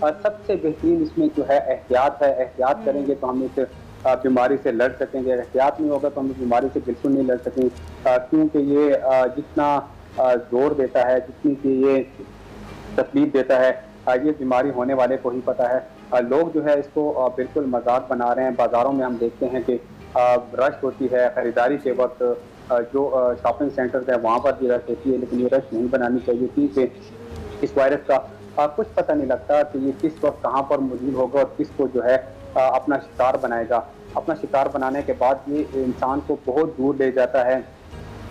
سب سے بہترین اس میں جو ہے احتیاط ہے. احتیاط کریں گے تو ہم اس بیماری سے لڑ سکیں گے. احتیاط نہیں ہوگا تو ہم اس بیماری سے بالکل نہیں لڑ سکیں گے، کیونکہ یہ جتنا زور دیتا ہے، جتنی کہ یہ تکلیف دیتا ہے، یہ بیماری ہونے والے کو ہی پتہ ہے. لوگ جو ہے اس کو بالکل مذاق بنا رہے ہیں. بازاروں میں ہم دیکھتے ہیں کہ رش ہوتی ہے خریداری کے وقت، جو شاپنگ سینٹرز ہیں وہاں پر بھی رش ہوتی ہے، لیکن یہ رش نہیں بنانی چاہیے، کیونکہ اس وائرس کا کچھ پتہ نہیں لگتا کہ یہ کس وقت کہاں پر موجود ہوگا اور کس کو جو ہے اپنا شکار بنائے گا. اپنا شکار بنانے کے بعد یہ انسان کو بہت دور لے جاتا ہے،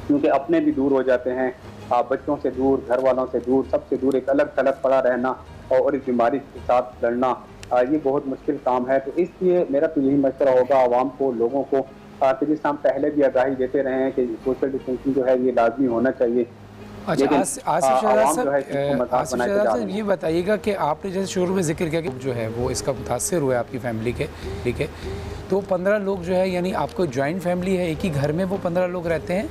کیونکہ اپنے بھی دور ہو جاتے ہیں، بچوں سے دور، گھر والوں سے دور، سب سے دور ایک الگ تھلگ پڑا رہنا اور اس بیماری کے ساتھ لڑنا، یہ بہت مشکل کام ہے. تو اس لیے میرا تو یہی مشورہ ہوگا عوام کو، لوگوں کو، کہ جس ہم پہلے بھی آگاہی دیتے رہے ہیں کہ سوشل ڈسٹینسنگ جو ہے یہ لازمی ہونا چاہیے. اچھا آصف شہزاد صاحب یہ بتائیے گا کہ آپ نے جیسے شروع میں ذکر کیا کہ جو ہے وہ اس کا متاثر ہوا ہے آپ کی فیملی کے، ٹھیک ہے، تو 15 لوگ جو ہے یعنی آپ کو جوائنٹ فیملی ہے، ایک ہی گھر میں وہ 15 لوگ رہتے ہیں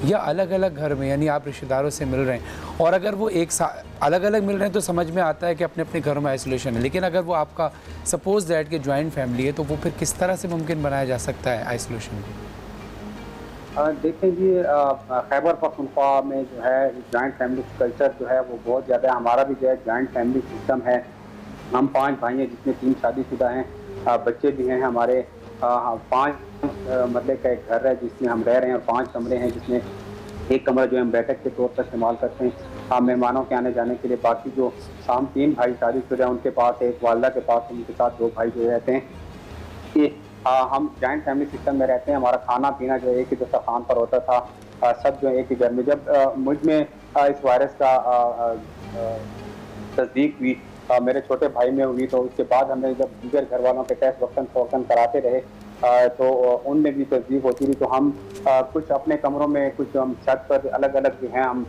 یا الگ الگ گھر میں، یعنی آپ رشتہ داروں سے مل رہے ہیں؟ اور اگر وہ ایک الگ الگ مل رہے ہیں تو سمجھ میں آتا ہے کہ اپنے اپنے گھروں میں آئسولیشن ہے، لیکن اگر وہ آپ کا سپوز دیٹ کہ جوائنٹ فیملی ہے تو وہ پھر کس طرح سے ممکن بنایا جا سکتا ہے آئسولیشن کو؟ دیکھیں جی، خیبر پختونخوا میں جو ہے جوائنٹ فیملی کلچر جو ہے وہ بہت زیادہ ہے. ہمارا بھی جو ہے جوائنٹ فیملی سسٹم ہے. ہم 5 بھائی ہیں جس میں 3 شادی شدہ ہیں، بچے بھی ہیں ہمارے. 5 مطلب کا ایک گھر ہے جس میں ہم رہ رہے ہیں، اور 5 کمرے ہیں جس میں ایک کمرہ جو ہم بیٹھک کے طور پر استعمال کرتے ہیں مہمانوں کے آنے جانے کے لیے. باقی جو ہم 3 بھائی شادی شدہ ہیں ان کے پاس ایک والدہ کے پاس، ان کے ساتھ 2 بھائی جو رہتے ہیں. یہ ہم جوائنٹ فیملی سسٹم میں رہتے ہیں. ہمارا کھانا پینا جو ایک ہی دسترخوان پر ہوتا تھا، سب جو ایک ہی گھر میں. جب مجھ میں اس وائرس کا تصدیق ہوئی، میرے چھوٹے بھائی میں ہوئی، تو اس کے بعد ہمیں جب دیگر گھر والوں کے ٹیسٹ وقتاً فوقتاً کراتے رہے تو ان میں بھی تصدیق ہوتی رہی. تو ہم کچھ اپنے کمروں میں، کچھ ہم چھت پر الگ الگ جو ہیں، ہم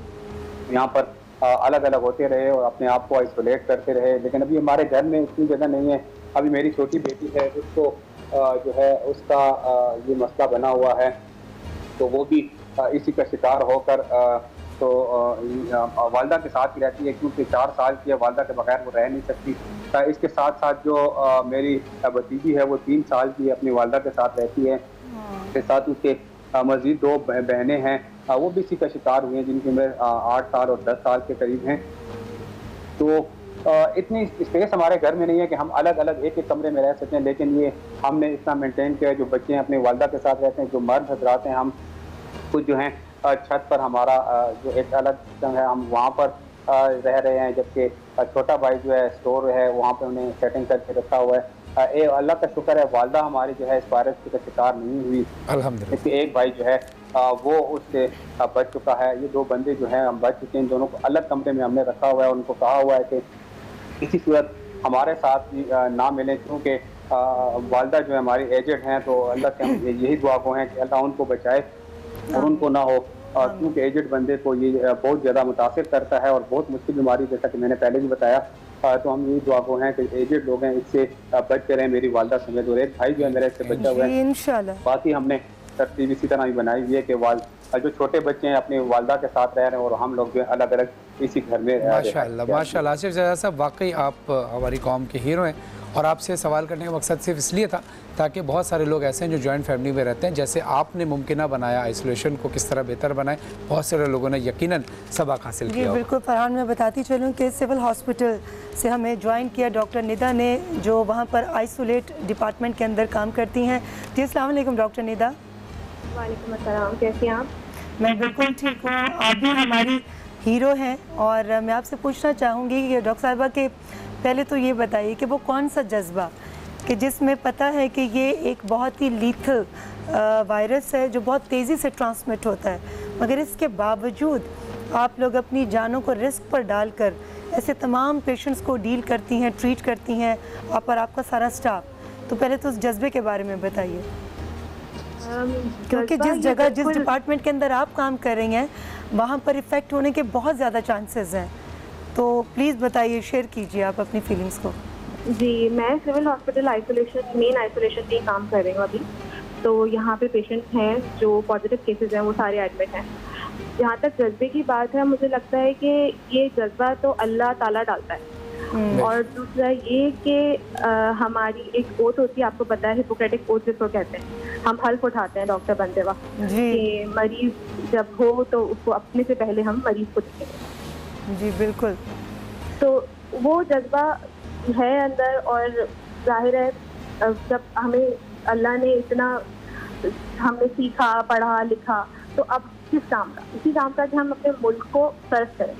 یہاں پر الگ الگ ہوتے رہے اور اپنے آپ کو آئسولیٹ کرتے رہے. لیکن ابھی ہمارے گھر میں اتنی جگہ نہیں ہے. ابھی میری چھوٹی بیٹی ہے، اس کو جو ہے اس کا یہ مسئلہ بنا ہوا ہے، تو وہ بھی اسی کا شکار ہو کر تو والدہ کے ساتھ ہی رہتی ہے، کیونکہ 4 سال کی ہے، والدہ کے بغیر وہ رہ نہیں سکتی. اس کے ساتھ ساتھ جو میری بھتیجی ہے وہ 3 سال کی اپنی والدہ کے ساتھ رہتی ہے. اس کے ساتھ اس کے مزید 2 بہنیں ہیں، وہ بھی اسی کا شکار ہوئی ہیں، جن کی عمر 8 سال اور 10 سال کے قریب ہیں. تو اتنی اسپیس ہمارے گھر میں نہیں ہے کہ ہم الگ الگ ایک ایک کمرے میں رہ سکیں. لیکن یہ ہم نے اتنا مینٹین کیا ہے. جو بچے ہیں اپنی والدہ کے ساتھ رہتے ہیں، جو مرد حضرات ہیں، ہم کچھ جو ہیں چھت پر ہمارا جو ایک الگ سسٹم ہے، ہم وہاں پر رہ رہے ہیں. جبکہ چھوٹا بھائی جو ہے اسٹور ہے وہاں پہ انہیں سیٹنگ کر کے رکھا ہوا ہے. اللہ کا شکر ہے والدہ ہماری جو ہے اس وائرس کا شکار نہیں ہوئی الحمدللہ. اس کے ایک بھائی جو ہے وہ اس سے بچ چکا ہے. یہ 2 بندے جو ہیں ہم بچ چکے ہیں. دونوں کو الگ کمرے میں ہم نے رکھا ہوا ہے. ان کو کہا ہوا ہے کہ کسی صورت ہمارے ساتھ بھی نہ ملیں، کیونکہ والدہ جو ہے ہماری ایجڈ ہیں. تو اللہ سے ہم یہی دعا کو ہیں کہ اللہ ان کو بچائے اور ان کو نہ ہو، کیونکہ ایجڈ بندے کو یہ بہت زیادہ متاثر کرتا ہے اور بہت مشکل بیماری، جیسا کہ میں نے پہلے بھی بتایا. تو ہم یہی دعا کو ہیں کہ ایجڈ لوگ ہیں اس سے بچ کے رہیں، میری والدہ سمیت. اور ایک بھائی جو ہے میرا اس سے بچا ہوا ہے. انشاءاللہ باقی ہم نے ترتیب اسی طرح بھی بنائی ہوئی ہے کہ جو چھوٹے بچے ہیں اپنی والدہ کے ساتھ رہ رہے ہیں اور ہم لوگ جو الگ الگ اسی گھر میں. ماشاءاللہ ماشاءاللہ. آصف شہزاد صاحب واقعی آپ ہماری قوم کے ہیرو ہیں، اور آپ سے سوال کرنے کا مقصد صرف اس لیے تھا تاکہ بہت سارے لوگ ایسے ہیں جو جوائنٹ فیملی میں رہتے ہیں، جیسے آپ نے ممکنہ بنایا آئسولیشن کو کس طرح بہتر بنائے، بہت سارے لوگوں نے یقیناً سبق حاصل کیا. جی بالکل فرحان، میں بتاتی چلوں کہ سول ہاسپٹل سے ہمیں جوائن کیا ڈاکٹر ندا نے، جو وہاں پر آئسولیٹ ڈپارٹمنٹ کے اندر کام کرتی ہیں. جی السلام علیکم ڈاکٹر ندا. وعلیکم السلام، کیسی ہیں آپ؟ میں بالکل ٹھیک ہوں، آپ بھی ہماری ہیرو ہیں. اور میں آپ سے پوچھنا چاہوں گی کہ ڈاکٹر صاحبہ کہ پہلے تو یہ بتائیے کہ وہ کون سا جذبہ کہ جس میں پتہ ہے کہ یہ ایک بہت ہی لیتھل وائرس ہے جو بہت تیزی سے ٹرانسمٹ ہوتا ہے، مگر اس کے باوجود آپ لوگ اپنی جانوں کو رسک پر ڈال کر ایسے تمام پیشنٹس کو ڈیل کرتی ہیں، ٹریٹ کرتی ہیں، آپ اور آپ کا سارا سٹاف. تو پہلے تو اس جذبے کے بارے میں بتائیے، کیونکہ جس جگہ جس ڈپارٹمنٹ کے اندر آپ کام کر رہی ہیں وہاں پر افیکٹ ہونے کے بہت زیادہ چانسز ہیں. تو پلیز بتائیے، شیئر کیجیے آپ اپنی فیلنگس کو. جی میں سول ہاسپٹل آئسولیشن، مین آئسولیشن میں کام کر رہی ہوں ابھی. تو یہاں پہ پیشنٹس ہیں جو پازیٹیو کیسز ہیں، وہ سارے ایڈمٹ ہیں. جہاں تک جذبے کی بات ہے، مجھے لگتا ہے کہ یہ جذبہ تو اللہ تعالیٰ ڈالتا ہے. اور دوسرا یہ کہ ہماری ایک اوتھ ہوتی ہے، آپ کو پتا ہے ہپوکریٹک اوتھ جس کو کہتے ہیں، ہم حلف اٹھاتے ہیں ڈاکٹر بنتے وقت کہ مریض جب ہو تو اس کو اپنے سے پہلے ہم مریض کو دیکھیں گے. جی بالکل. تو وہ جذبہ ہے اندر، اور ظاہر ہے جب ہمیں اللہ نے اتنا ہم نے سیکھا پڑھا لکھا، تو اب کس کام کا، اسی کام کا کہ ہم اپنے ملک کو سرو کریں.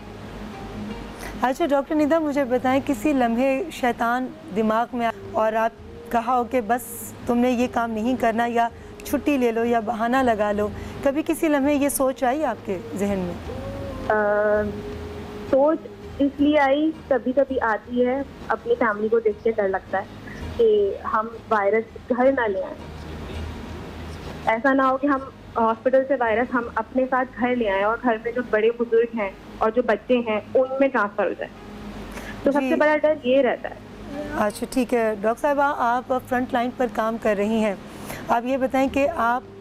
اچھا ڈاکٹر ندا مجھے بتائیں، کسی لمحے شیطان دماغ میں اور آپ کہا ہو کہ بس تم نے یہ کام نہیں کرنا، یا چھٹی لے لو یا بہانہ لگا لو، کبھی کسی لمحے یہ سوچ آئی آپ کے ذہن میں؟ سوچ اس لیے آئی، کبھی کبھی آتی ہے، اپنی فیملی کو دیکھ کے ڈر لگتا ہے کہ ہم وائرس گھر نہ لے آئیں. ایسا نہ ہو کہ ہم ہاسپٹل سے وائرس ہم اپنے ساتھ گھر لے آئیں اور گھر میں جو بڑے بزرگ ہیں اور جو بچے ہیں ان میں ٹرانسفر ہو جائے. تو سب سے بڑا ڈر یہ رہتا ہے. اچھا ٹھیک ہے ڈاکٹر صاحبہ، آپ فرنٹ لائن پر کام کر رہی ہیں، آپ یہ بتائیں کہ آپ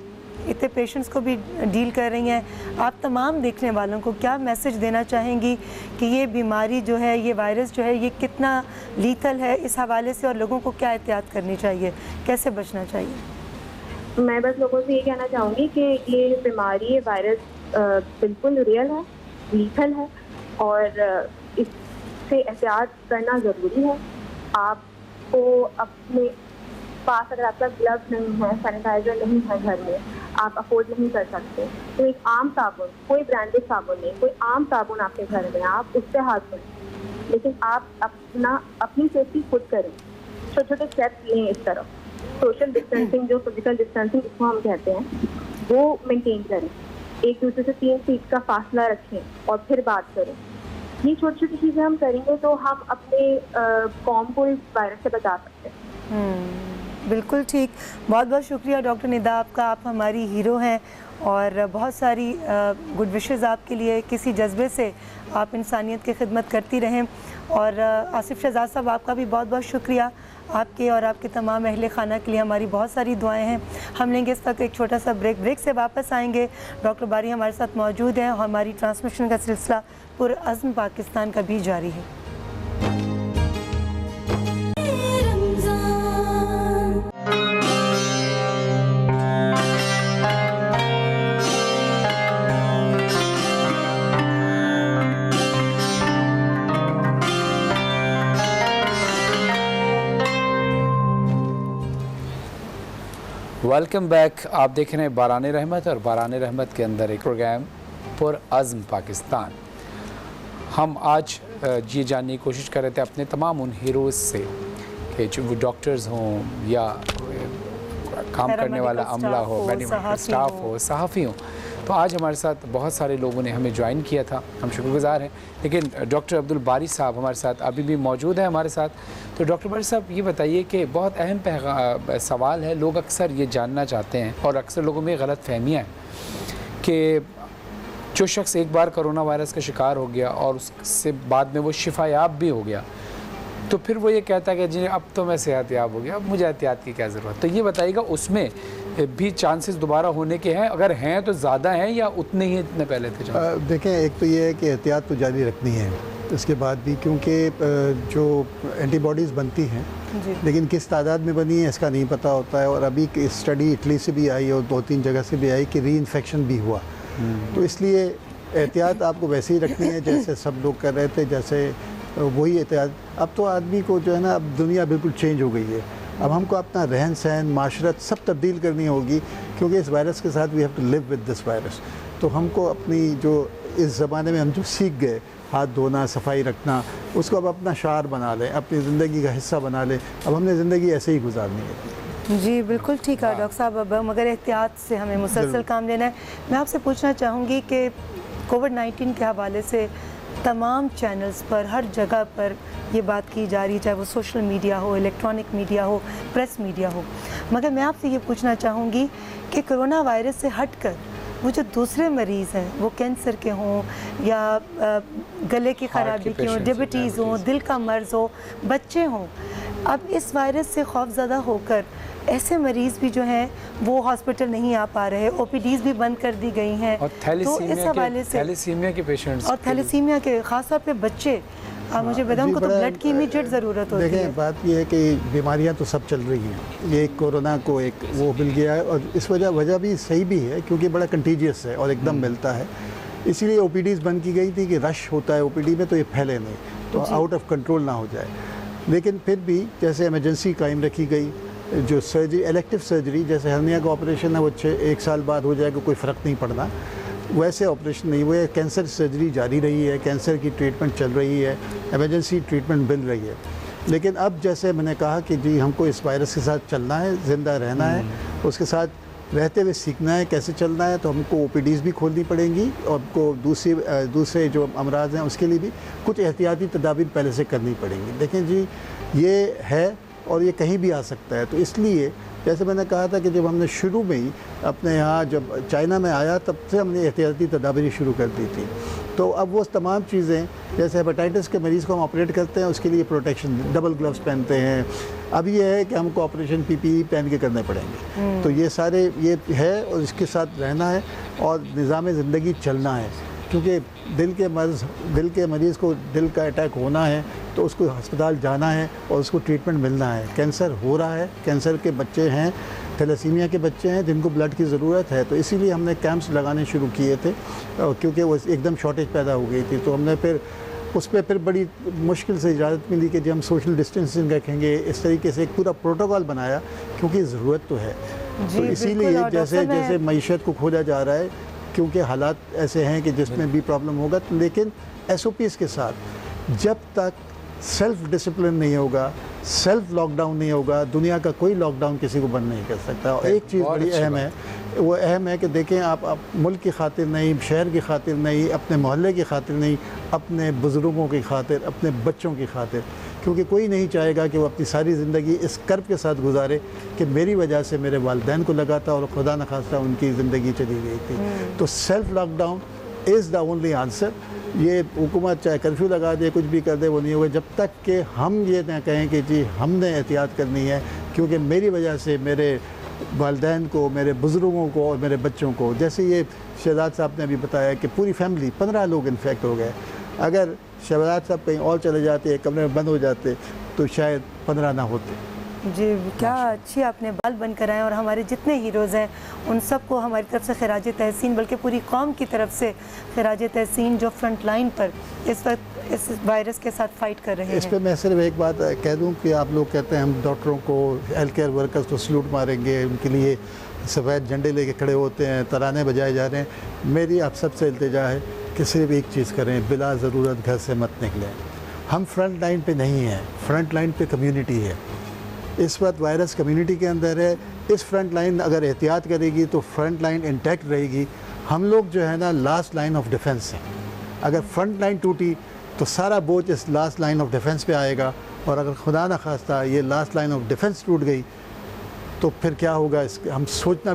اتنے پیشنٹس کو بھی ڈیل کر رہی ہیں، آپ تمام دیکھنے والوں کو کیا میسج دینا چاہیں گی کہ یہ بیماری جو ہے، یہ وائرس جو ہے، یہ کتنا لیتھل ہے اس حوالے سے، اور لوگوں کو کیا احتیاط کرنی چاہیے، کیسے بچنا چاہیے؟ میں بس لوگوں سے یہ کہنا چاہوں گی کہ یہ بیماری، یہ وائرس بالکل ریئل ہے، لیتھل ہے، اور اس سے احتیاط کرنا ضروری ہے. آپ کو اپنے پاس اگر آپ کا گلوز نہیں ہے، سینیٹائزر نہیں ہے گھر میں، آپ افورڈ نہیں کر سکتے، تو ایک عام صابن، کوئی برانڈیڈ صابن نہیں، کوئی عام صابن آپ کے گھر میں، آپ اس سے ہاتھ دھوئیں. لیکن آپ اپنی سیفٹی خود کریں، چھوٹے چھوٹے اسٹیپس لیں. اس طرح سوشل ڈسٹینسنگ، جو فزیکل ڈسٹینسنگ جس کو ہم کہتے ہیں، وہ مینٹین کریں. ایک دوسرے سے 3 فیٹ کا فاصلہ رکھیں اور پھر بات کریں. یہ چھوٹی چھوٹی چیزیں ہم کریں گے تو ہم اپنے قوم کو اس وائرس سے بچا سکتے ہیں. بالکل ٹھیک. بہت بہت شکریہ ڈاکٹر ندا آپ کا، آپ ہماری ہیرو ہیں، اور بہت ساری گڈ وشز آپ کے لیے. کسی جذبے سے آپ انسانیت کی خدمت کرتی رہیں. اور آصف شہزاد صاحب آپ کا بھی بہت بہت شکریہ، آپ کے اور آپ کے تمام اہل خانہ کے لیے ہماری بہت ساری دعائیں ہیں. ہم لیں گے اس وقت ایک چھوٹا سا بریک سے واپس آئیں گے. ڈاکٹر باری ہمارے ساتھ موجود ہیں، اور ہماری ٹرانسمیشن کا سلسلہ پرعزم پاکستان کا بھی جاری ہے. Welcome back. آپ دیکھ رہے ہیں باران رحمت، اور باران رحمت کے اندر ایک پروگرام پرعزم پاکستان. ہم آج یہ جاننے کی کوشش کر رہے تھے اپنے تمام ان ہیروز سے کہ جو وہ ڈاکٹرز ہوں یا کام کرنے والا عملہ ہو، میڈیکل اسٹاف ہو، صحافی ہوں. تو آج ہمارے ساتھ بہت سارے لوگوں نے ہمیں جوائن کیا تھا، ہم شکر گزار ہیں. لیکن ڈاکٹر عبدالباری صاحب ہمارے ساتھ ابھی بھی موجود ہیں ہمارے ساتھ. تو ڈاکٹر باری صاحب یہ بتائیے کہ بہت اہم سوال ہے، لوگ اکثر یہ جاننا چاہتے ہیں، اور اکثر لوگوں میں غلط فہمیاں ہیں کہ جو شخص ایک بار کرونا وائرس کا شکار ہو گیا اور اس سے بعد میں وہ شفا یاب بھی ہو گیا، تو پھر وہ یہ کہتا ہے کہ جی اب تو میں صحت یاب ہو گیا، اب مجھے احتیاط کی کیا ضرورت. تو یہ بتائیے گا اس میں بھی چانسز دوبارہ ہونے کے ہیں؟ اگر ہیں تو زیادہ ہیں یا اتنے ہی اتنے پہلے تھے؟ دیکھیں، ایک تو یہ ہے کہ احتیاط تو جاری رکھنی ہے اس کے بعد بھی، کیونکہ جو اینٹی باڈیز بنتی ہیں لیکن کس تعداد میں بنی ہے اس کا نہیں پتہ ہوتا ہے. اور ابھی اسٹڈی اٹلی سے بھی آئی اور 2-3 جگہ سے بھی آئی کہ ری انفیکشن بھی ہوا. تو اس لیے احتیاط آپ کو ویسے ہی رکھنی ہے جیسے سب لوگ کر رہے تھے، جیسے وہی احتیاط. اب تو آدمی کو جو ہے نا، اب دنیا بالکل چینج ہو گئی ہے. اب ہم کو اپنا رہن سہن، معاشرت سب تبدیل کرنی ہوگی، کیونکہ اس وائرس کے ساتھ we have to live with this virus. تو ہم کو اپنی جو اس زمانے میں ہم جو سیکھ گئے، ہاتھ دھونا، صفائی رکھنا، اس کو اب اپنا شعار بنا لیں، اپنی زندگی کا حصہ بنا لیں. اب ہم نے زندگی ایسے ہی گزارنی ہے. جی بالکل ٹھیک ہے ڈاکٹر صاحب. اب مگر احتیاط سے ہمیں مسلسل کام لینا ہے. میں آپ سے پوچھنا چاہوں گی کہ کووڈ-19 کے حوالے سے تمام چینلز پر، ہر جگہ پر یہ بات کی جا رہی ہے، چاہے وہ سوشل میڈیا ہو، الیکٹرانک میڈیا ہو، پریس میڈیا ہو. مگر میں آپ سے یہ پوچھنا چاہوں گی کہ کرونا وائرس سے ہٹ کر وہ جو دوسرے مریض ہیں، وہ کینسر کے ہوں یا گلے کی خرابی کے ہوں، ڈیبٹیز ہوں، دل کا مرض ہو، بچے ہوں، اب اس وائرس سے خوف زدہ ہو کر ایسے مریض بھی جو ہیں وہ ہاسپٹل نہیں آ پا رہے، او پی ڈیز بھی بند کر دی گئی ہیں. اور تو اس حوالے سے تھیلیسیمیا کے پیشنٹس، اور تھیلیسیمیا کے خاص طور پہ بچے، مجھے بتاؤں کو تو بلڈ کی امیجیٹ ضرورت ہوتی ہے. دیکھیں بات یہ ہے کہ بیماریاں تو سب چل رہی ہیں, یہ کورونا کو ایک وہ مل گیا ہے, اور اس وجہ بھی صحیح بھی ہے کیونکہ بڑا کنٹیجیس ہے اور ایک دم ملتا ہے, اسی لیے او پی ڈیز بند کی گئی تھی کہ رش ہوتا ہے او پی ڈی میں تو یہ پھیلے نہیں, تو آؤٹ آف کنٹرول نہ ہو جائے. لیکن پھر بھی جیسے ایمرجنسی قائم رکھی گئی, جو سرجری الیکٹیو سرجری جیسے ہرنیا کا آپریشن ہے وہ 1 سال بعد ہو جائے گا, کوئی فرق نہیں پڑنا, ویسے آپریشن نہیں ہوئے. کینسر سرجری جاری رہی ہے, کینسر کی ٹریٹمنٹ چل رہی ہے, ایمرجنسی ٹریٹمنٹ مل رہی ہے. لیکن اب جیسے میں نے کہا کہ جی ہم کو اس وائرس کے ساتھ چلنا ہے, زندہ رہنا ہے, اس کے ساتھ رہتے ہوئے سیکھنا ہے کیسے چلنا ہے, تو ہم کو او پی ڈیز بھی کھولنی پڑیں گی, اور ہم کو دوسرے جو امراض ہیں اس کے لیے بھی کچھ احتیاطی تدابیر پہلے سے کرنی پڑیں گی. دیکھیں جی یہ ہے اور یہ کہیں بھی آ سکتا ہے, تو اس لیے جیسے میں نے کہا تھا کہ جب ہم نے شروع میں ہی اپنے یہاں جب چائنا میں آیا تب سے ہم نے احتیاطی تدابیر شروع کر دی تھی. تو اب وہ تمام چیزیں جیسے ہیپاٹائٹس کے مریض کو ہم آپریٹ کرتے ہیں اس کے لیے پروٹیکشن ڈبل گلوز پہنتے ہیں. اب یہ ہے کہ ہم کو آپریشن پی پی ای پہن کے کرنے پڑیں گے, تو یہ سارے یہ ہے اور اس کے ساتھ رہنا ہے اور نظام زندگی چلنا ہے. کیونکہ دل کے مریض کو دل کا اٹیک ہونا ہے تو اس کو ہسپتال جانا ہے اور اس کو ٹریٹمنٹ ملنا ہے. کینسر ہو رہا ہے, کینسر کے بچے ہیں, تھیلیسیمیا کے بچے ہیں جن کو بلڈ کی ضرورت ہے, تو اسی لیے ہم نے کیمپس لگانے شروع کیے تھے, کیونکہ وہ ایک دم شارٹیج پیدا ہو گئی تھی. تو ہم نے پھر اس پہ بڑی مشکل سے اجازت ملی کہ جب ہم سوشل ڈسٹینسنگ رکھیں گے, اس طریقے سے ایک پورا پروٹوکول بنایا کیونکہ ضرورت تو ہے. تو اسی لیے جیسے معیشت کو کھوجا جا رہا ہے کیونکہ حالات ایسے ہیں کہ جس میں بھی پرابلم ہوگا, لیکن ایس او پیز کے ساتھ جب تک سیلف ڈسپلن نہیں ہوگا, سیلف لاک ڈاؤن نہیں ہوگا, دنیا کا کوئی لاک ڈاؤن کسی کو بند نہیں کر سکتا. اور ایک چیز بڑی اہم ہے, وہ اہم ہے کہ دیکھیں آپ ملک کی خاطر نہیں, شہر کی خاطر نہیں, اپنے محلے کی خاطر نہیں, اپنے بزرگوں کی خاطر, اپنے بچوں کی خاطر, کیونکہ کوئی نہیں چاہے گا کہ وہ اپنی ساری زندگی اس کرب کے ساتھ گزارے کہ میری وجہ سے میرے والدین کو لگا تھا اور خدا نخواستہ ان کی زندگی چلی گئی تھی. تو self lockdown is the only answer. یہ حکومت چاہے کرفیو لگا دے, کچھ بھی کر دے, وہ نہیں ہوگا جب تک کہ ہم یہ نہ کہیں کہ جی ہم نے احتیاط کرنی ہے کیونکہ میری وجہ سے میرے والدین کو, میرے بزرگوں کو اور میرے بچوں کو, جیسے یہ شہزاد صاحب نے ابھی بتایا کہ پوری فیملی 15 لوگ انفیکٹ ہو گئے. اگر شہزاد صاحب کہیں اور چلے جاتے, کمرے میں بند ہو جاتے تو شاید 15 نہ ہوتے. جی کیا اچھی آپ نے بال بن کر آئے, اور ہمارے جتنے ہیروز ہیں ان سب کو ہماری طرف سے خراج تحسین, بلکہ پوری قوم کی طرف سے خراج تحسین جو فرنٹ لائن پر اس وقت اس وائرس کے ساتھ فائٹ کر رہے ہیں. اس پہ میں صرف ایک بات کہہ دوں کہ آپ لوگ کہتے ہیں ہم ڈاکٹروں کو, ہیلتھ کیئر ورکرز کو سلوٹ ماریں گے, ان کے لیے سفید جھنڈے لے کے کھڑے ہوتے ہیں, ترانے بجائے جا رہے ہیں. میری آپ سب سے التجا ہے کہ صرف ایک چیز کریں, بلا ضرورت گھر سے مت نکلیں. ہم فرنٹ لائن پہ نہیں ہیں, فرنٹ لائن پہ کمیونٹی ہے. اس وقت وائرس کمیونٹی کے اندر ہے. اس فرنٹ لائن اگر احتیاط کرے گی تو فرنٹ لائن انٹیکٹ رہے گی. ہم لوگ جو ہے نا لاسٹ لائن آف ڈیفنس ہیں. اگر فرنٹ لائن ٹوٹی تو سارا بوجھ اس لاسٹ لائن آف ڈیفنس پہ آئے گا, اور اگر خدا نخواستہ یہ لاسٹ لائن آف ڈیفنس ٹوٹ گئی تو پھر کیا ہوگا اس ہم سوچنا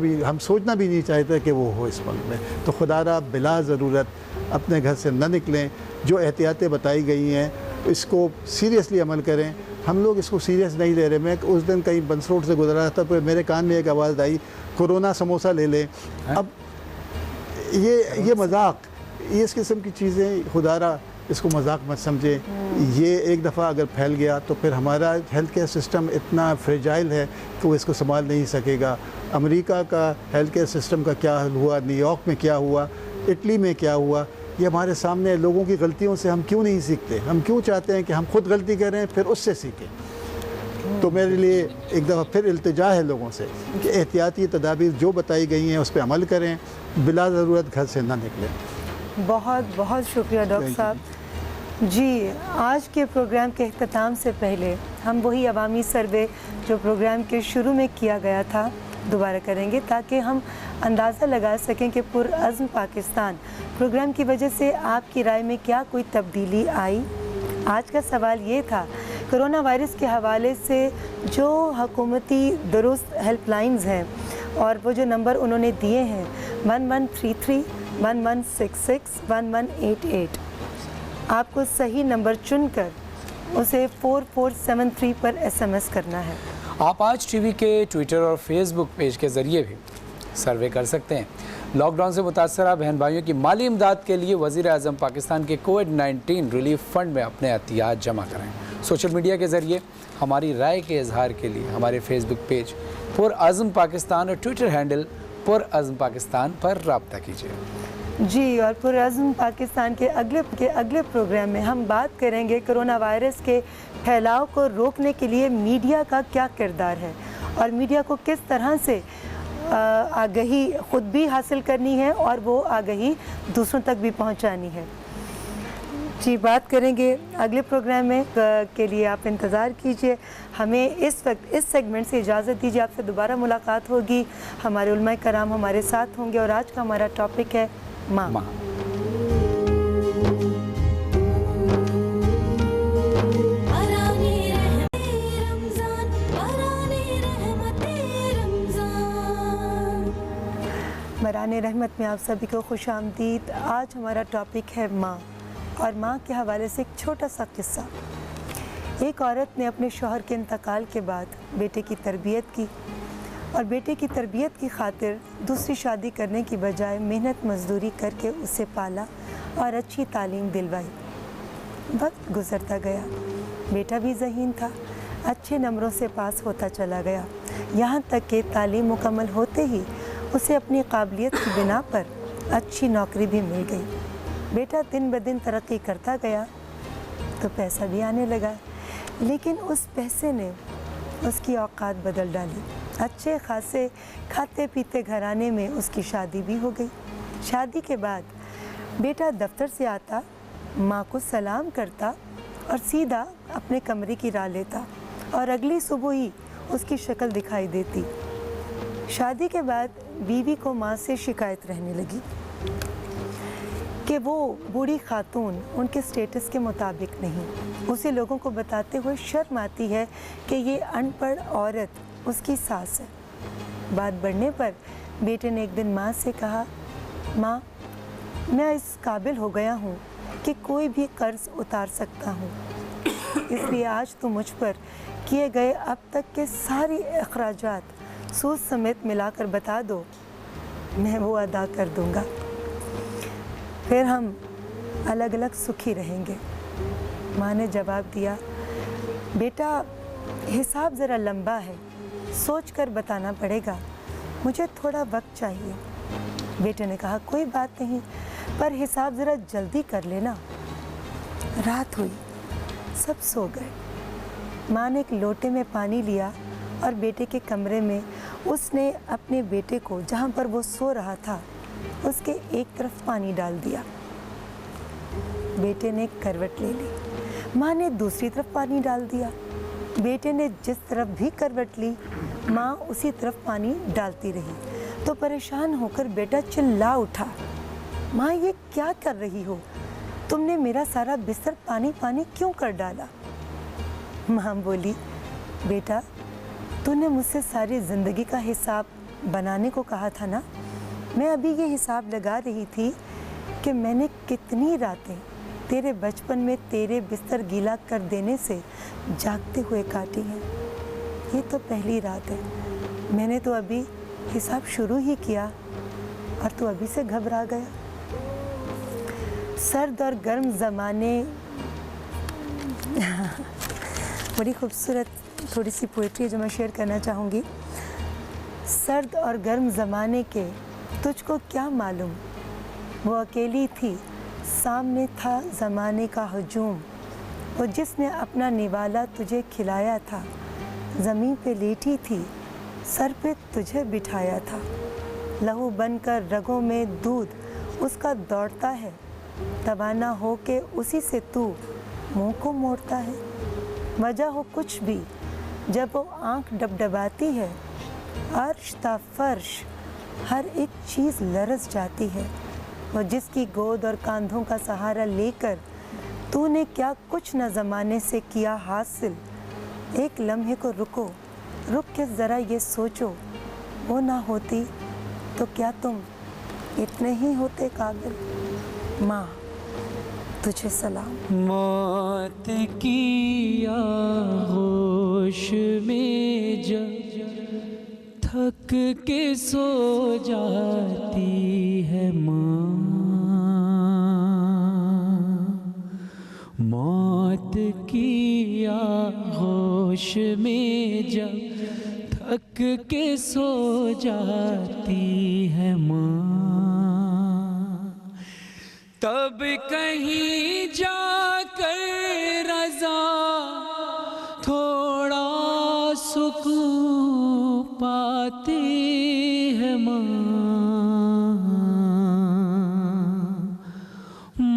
بھی نہیں چاہتے کہ وہ ہو اس ملک میں. تو خدا را بلا ضرورت اپنے گھر سے نہ نکلیں. جو احتیاطیں بتائی گئی ہیں اس کو سیریسلی عمل کریں. ہم لوگ اس کو سیریس نہیں لے رہے. میں اس دن کہیں بنس روڈ سے گزرا تھا تو میرے کان میں ایک آواز آئی, کورونا سموسہ لے لیں. اب یہ مذاق, یہ اس قسم کی چیزیں خدا را اس کو مذاق مت سمجھیں. یہ ایک دفعہ اگر پھیل گیا تو پھر ہمارا ہیلتھ کیئر سسٹم اتنا فریجائل ہے کہ وہ اس کو سنبھال نہیں سکے گا. امریکہ کا ہیلتھ کیئر سسٹم کا کیا حل ہوا, نیو یارک میں کیا ہوا, اٹلی میں کیا ہوا, یہ ہمارے سامنے. لوگوں کی غلطیوں سے ہم کیوں نہیں سیکھتے؟ ہم کیوں چاہتے ہیں کہ ہم خود غلطی کریں پھر اس سے سیکھیں؟ تو میرے لیے ایک دفعہ پھر التجا ہے لوگوں سے کہ احتیاطی تدابیر جو بتائی گئی ہیں اس پہ عمل کریں, بلا ضرورت گھر سے نہ نکلیں. بہت بہت شکریہ ڈاکٹر صاحب. جی آج کے پروگرام کے اختتام سے پہلے ہم وہی عوامی سروے جو پروگرام کے شروع میں کیا گیا تھا دوبارہ کریں گے, تاکہ ہم اندازہ لگا سکیں کہ پرعزم پاکستان پروگرام کی وجہ سے آپ کی رائے میں کیا کوئی تبدیلی آئی. آج کا سوال یہ تھا, کرونا وائرس کے حوالے سے جو حکومتی درست ہیلپ لائنز ہیں اور وہ جو نمبر انہوں نے دیے ہیں 1133 1166 1188, آپ کو صحیح نمبر چن کر اسے 4473 پر SMS کرنا ہے. آپ آج ٹی وی کے ٹویٹر اور فیس بک پیج کے ذریعے بھی سروے کر سکتے ہیں. لاک ڈاؤن سے متاثرہ بہن بھائیوں کی مالی امداد کے لیے وزیر اعظم پاکستان کے کووڈ-19 ریلیف فنڈ میں اپنے عطیات جمع کریں۔ سوشل میڈیا کے ذریعے ہماری رائے کے اظہار کے لیے ہمارے فیس بک پیج پرعزم پاکستان اور ٹویٹر ہینڈل پرعزم پاکستان پر رابطہ کیجیے۔ جی، اور پرعزم پاکستان کے اگلے پروگرام میں ہم بات کریں گے کرونا وائرس کے پھیلاؤ کو روکنے کے لیے میڈیا کا کیا کردار ہے اور میڈیا کو کس طرح سے آگہی خود بھی حاصل کرنی ہے اور وہ آگہی دوسروں تک بھی پہنچانی ہے۔ جی، بات کریں گے اگلے پروگرام میں کے لیے آپ انتظار کیجئے۔ ہمیں اس وقت اس سیگمنٹ سے اجازت دیجیے، آپ سے دوبارہ ملاقات ہوگی، ہمارے علماء کرام ہمارے ساتھ ہوں گے اور آج کا ہمارا ٹاپک ہے ماں۔ بران رحمت میں آپ سبھی کو خوش آمدید۔ آج ہمارا ٹاپک ہے ماں، اور ماں کے حوالے سے ایک چھوٹا سا قصہ۔ ایک عورت نے اپنے شوہر کے انتقال کے بعد بیٹے کی تربیت کی اور بیٹے کی تربیت کی خاطر دوسری شادی کرنے کی بجائے محنت مزدوری کر کے اسے پالا اور اچھی تعلیم دلوائی۔ وقت گزرتا گیا، بیٹا بھی ذہین تھا، اچھے نمبروں سے پاس ہوتا چلا گیا، یہاں تک کہ تعلیم مکمل ہوتے ہی اسے اپنی قابلیت کی بنا پر اچھی نوکری بھی مل گئی۔ بیٹا دن بدن ترقی کرتا گیا تو پیسہ بھی آنے لگا، لیکن اس پیسے نے اس کی اوقات بدل ڈالی۔ اچھے خاصے کھاتے پیتے گھرانے میں اس کی شادی بھی ہو گئی۔ شادی کے بعد بیٹا دفتر سے آتا، ماں کو سلام کرتا اور سیدھا اپنے کمرے کی راہ لیتا اور اگلی صبح ہی اس کی شکل دکھائی دیتی۔ شادی کے بعد بیوی کو ماں سے شکایت رہنے لگی کہ وہ بوڑھی خاتون ان کے سٹیٹس کے مطابق نہیں۔ اسے لوگوں کو بتاتے ہوئے شرم آتی ہے کہ یہ ان پڑھ عورت اس کی ساس ہے۔ بات بڑھنے پر بیٹے نے ایک دن ماں سے کہا، ماں، میں اس قابل ہو گیا ہوں کہ کوئی بھی قرض اتار سکتا ہوں، اس لیے آج تو مجھ پر کیے گئے اب تک کے ساری اخراجات سود سمیت ملا کر بتا دو، میں وہ ادا کر دوں گا، پھر ہم الگ الگ سکھی رہیں گے۔ ماں نے جواب دیا، بیٹا حساب ذرا لمبا ہے، سوچ کر بتانا پڑے گا، مجھے تھوڑا وقت چاہیے۔ بیٹے نے کہا، کوئی بات نہیں، پر حساب ذرا جلدی کر لینا۔ رات ہوئی، سب سو گئے۔ ماں نے ایک لوٹے میں پانی لیا اور بیٹے کے کمرے میں اس نے اپنے بیٹے کو جہاں پر وہ سو رہا تھا اس کے ایک طرف پانی ڈال دیا۔ بیٹے نے کروٹ لے لی، ماں نے دوسری طرف پانی ڈال دیا۔ بیٹے نے جس طرف بھی کروٹ لی، ماں اسی طرف پانی ڈالتی رہی تو پریشان ہو کر بیٹا چلا اٹھا، ماں یہ کیا کر رہی ہو؟ تم نے میرا سارا بستر پانی پانی کیوں کر ڈالا؟ ماں بولی، بیٹا تو نے مجھ سے ساری زندگی کا حساب بنانے کو کہا تھا نا، میں ابھی یہ حساب لگا رہی تھی کہ میں نے کتنی راتیں تیرے بچپن میں تیرے بستر گیلا کر دینے سے جاگتے ہوئے کاٹی ہیں۔ یہ تو پہلی رات ہے، میں نے تو ابھی حساب شروع ہی کیا اور تو ابھی سے گھبرا گیا۔ سرد اور گرم زمانے بڑی خوبصورت تھوڑی سی پوئٹری جو میں شیئر کرنا چاہوں گی۔ سرد اور گرم زمانے کے تجھ کو کیا معلوم، وہ اکیلی تھی، سامنے تھا زمانے کا ہجوم، وہ جس نے اپنا نوالا تجھے کھلایا تھا، زمین پہ لیٹی تھی، سر پہ تجھے بٹھایا تھا، لہو بن کر رگوں میں دودھ اس کا دوڑتا ہے، توانا ہو کے اسی سے تو منہ کو موڑتا ہے، وجہ ہو کچھ بھی جب وہ آنکھ ڈبڈباتی ہے، عرش تا فرش ہر ایک چیز لرز جاتی ہے، وہ جس کی گود اور کاندھوں کا سہارا لے کر تو نے کیا کچھ نہ زمانے سے کیا حاصل، ایک لمحے کو رکو، رک کے ذرا یہ سوچو، وہ نہ ہوتی تو کیا تم اتنے ہی ہوتے قابل۔ ماں تجھے سلام۔ موت کی آغوش میں جب تھک تھک کے سو جاتی ہے ماں، موت کی آغوش میں جب تھک کے سو جاتی ہے ماں، تب کہیں جا کر رضا تھوڑا سکون پاتی ہے ماں،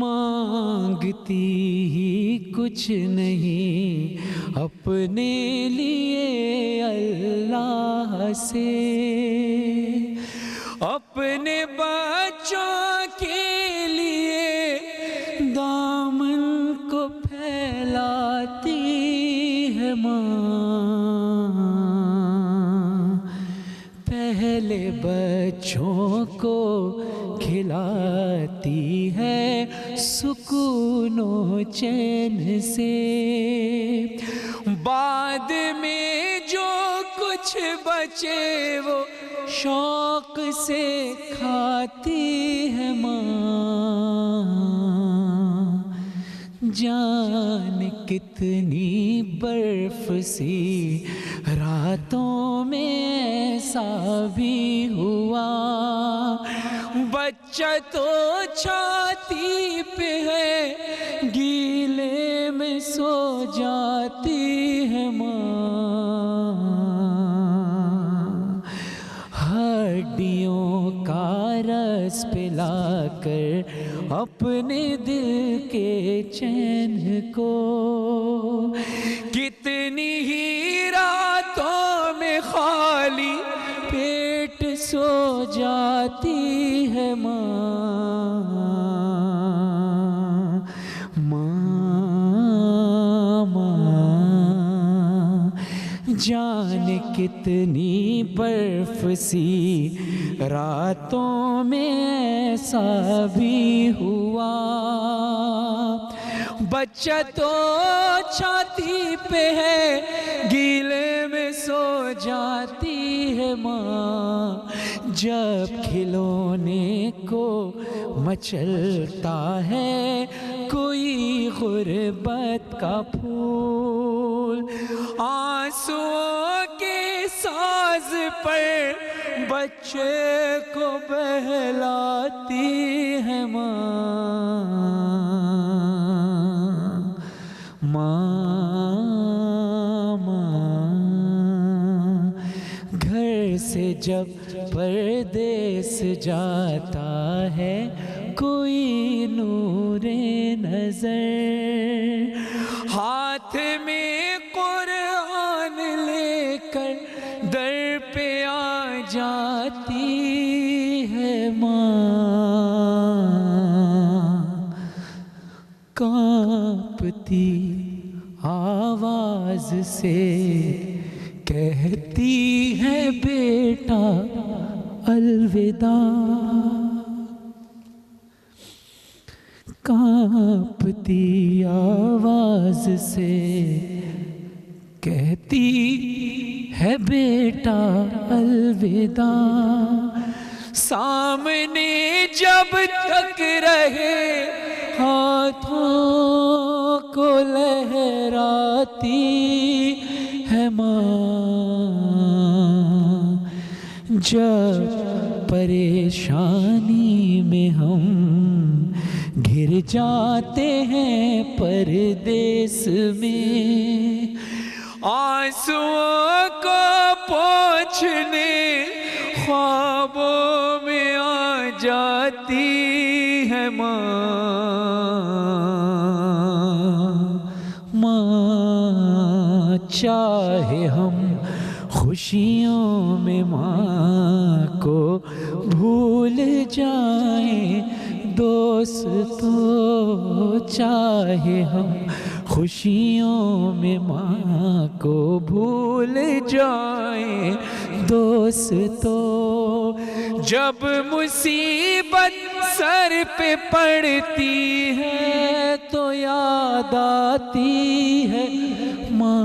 مانگتی ہی کچھ نہیں اپنے لیے اللہ سے، اپنے بچوں کے لیے دامن کو پھیلاتی ہے ماں، پہلے بچوں کو کھلاتی ہے سکون و چین سے، بعد میں جو کچھ بچے وہ شوق سے کھاتی ہے ماں، جان کتنی برف سی راتوں میں ایسا بھی ہوا، بچہ تو چھاتی پہ ہے گیلے میں سو جاتی ہے ماں، ہڈیوں کا رس پلا کر اپنے دل کے چین کو، کتنی ہی راتوں میں خالی پیٹ سو جاتی ہے ماں، جان کتنی برف سی راتوں میں ایسا بھی ہوا، بچہ تو چھاتی پہ ہے گیلے میں سو جاتی ہے ماں، جب کھلونے کو مچلتا ہے کوئی غربت کا پھول، آنسوؤں کے ساز پر بچے کو بہلاتی ہے ماں، گھر سے جب پردیس جاتا ہے کوئی نور نظر، ہاتھ میں قرآن لے کر در پہ آ جاتی ہے ماں، کانپتی آواز سے کہتی ہے بیٹا الوداع، کانپتی آواز سے کہتی ہے بیٹا الوداع، سامنے جب تک رہے ہاتھوں کو لہراتی ہے ماں، جب پریشانی میں ہم گر جاتے ہیں پردیس میں، آنسوؤں کو پوچھنے خوابوں میں آ جاتی ہے ماں، چاہے ہم خوشیوں میں ماں کو بھول جائیں دوستو، چاہے ہم خوشیوں میں ماں کو بھول جائیں دوستو، جب مصیبت سر پہ پڑتی ہے تو یاد آتی ہے ماں،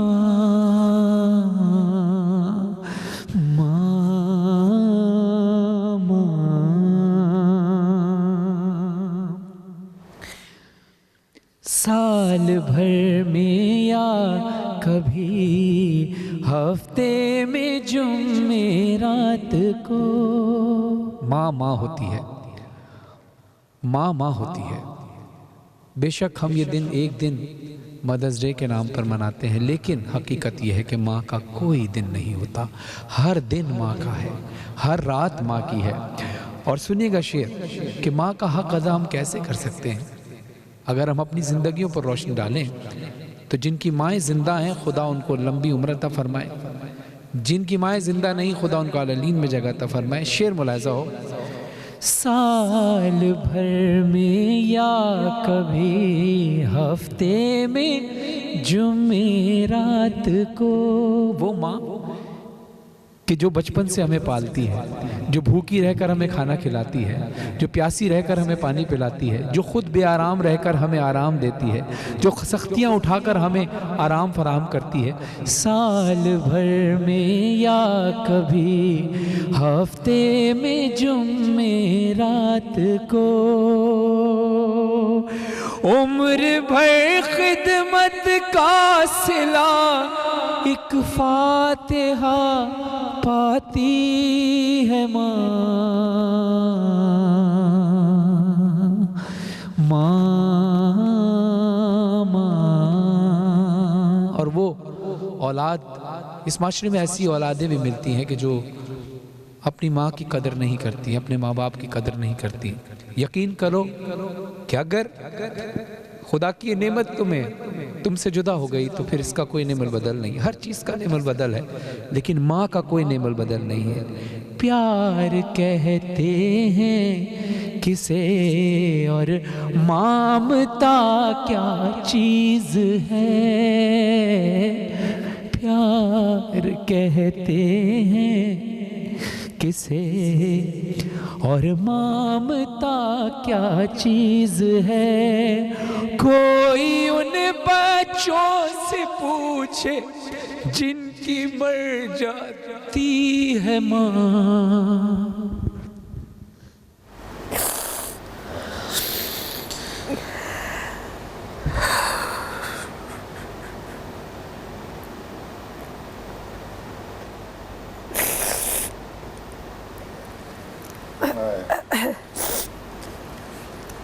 کبھی ہفتے میں جمعرات کو. ماں ماں ہوتی ہے، ماں ماں ہوتی ہے. بے شک ہم یہ دن ایک دن مدرس ڈے کے نام پر مناتے ہیں، لیکن حقیقت یہ ہے کہ ماں کا کوئی دن نہیں ہوتا. ہر دن ماں کا ہے، ہر رات ماں کی ہے. اور سنیے گا شعر کہ ماں کا حق ادا ہم کیسے کر سکتے ہیں. اگر ہم اپنی زندگیوں پر روشنی ڈالیں تو جن کی مائیں زندہ ہیں خدا ان کو لمبی عمر عطا فرمائے، جن کی مائیں زندہ نہیں خدا ان کو علین میں جگہ عطا فرمائے. شعر ملاحظہ ہو. سال بھر میں یا کبھی ہفتے میں جمعرات کو. وہ ماں کہ جو بچپن سے ہمیں پالتی ہے، جو بھوکی رہ کر ہمیں کھانا کھلاتی ہے، جو پیاسی رہ کر ہمیں پانی پلاتی ہے، جو خود بے آرام رہ کر ہمیں آرام دیتی ہے، جو سختیاں اٹھا کر ہمیں آرام فراہم کرتی ہے. سال بھر میں یا کبھی ہفتے میں جمعرات کو عمر بھر خدمت کا صلہ ایک فاتحہ پاتی ہے ماں. ماں ماں. اور وہ اولاد، اس معاشرے میں ایسی اولادیں بھی ملتی ہیں کہ جو اپنی ماں کی قدر نہیں کرتی، اپنے ماں باپ کی قدر نہیں کرتی. یقین کرو کہ اگر خدا کی نعمت تم سے جدا ہو گئی تو پھر اس کا کوئی نعم البدل نہیں. ہر چیز کا نعم البدل ہے لیکن ماں کا کوئی نعم البدل نہیں ہے. پیار کہتے ہیں کسے اور مامتا کیا چیز ہے. پیار کہتے ہیں کسے اور مامتا کیا چیز ہے. کوئی ان بچوں سے پوچھے جن کی مر جاتی ہے ماں.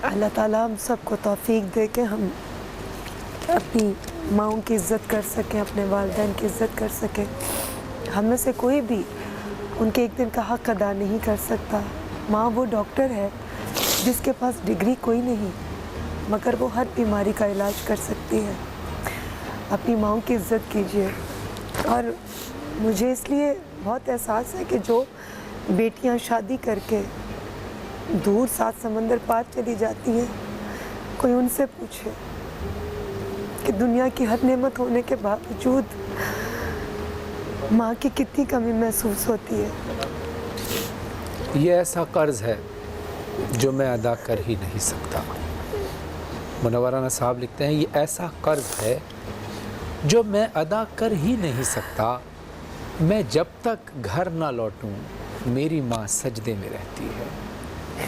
اللہ تعالیٰ ہم سب کو توفیق دے کہ ہم اپنی ماؤں کی عزت کر سکیں، اپنے والدین کی عزت کر سکیں. ہم میں سے کوئی بھی ان کے ایک دن کا حق ادا نہیں کر سکتا. ماں وہ ڈاکٹر ہے جس کے پاس ڈگری کوئی نہیں مگر وہ ہر بیماری کا علاج کر سکتی ہے. اپنی ماؤں کی عزت کیجیے. اور مجھے اس لیے بہت احساس ہے کہ جو بیٹیاں شادی کر کے دور 7 سمندر پار چلی جاتی ہیں، کوئی ان سے پوچھے کہ دنیا کی ہر نعمت ہونے کے باوجود ماں کی کتنی کمی محسوس ہوتی ہے. یہ ایسا قرض ہے جو میں ادا کر ہی نہیں سکتا. منورانہ صاحب لکھتے ہیں یہ ایسا قرض ہے جو میں ادا کر ہی نہیں سکتا. میں جب تک گھر نہ لوٹوں میری ماں سجدے میں رہتی ہے.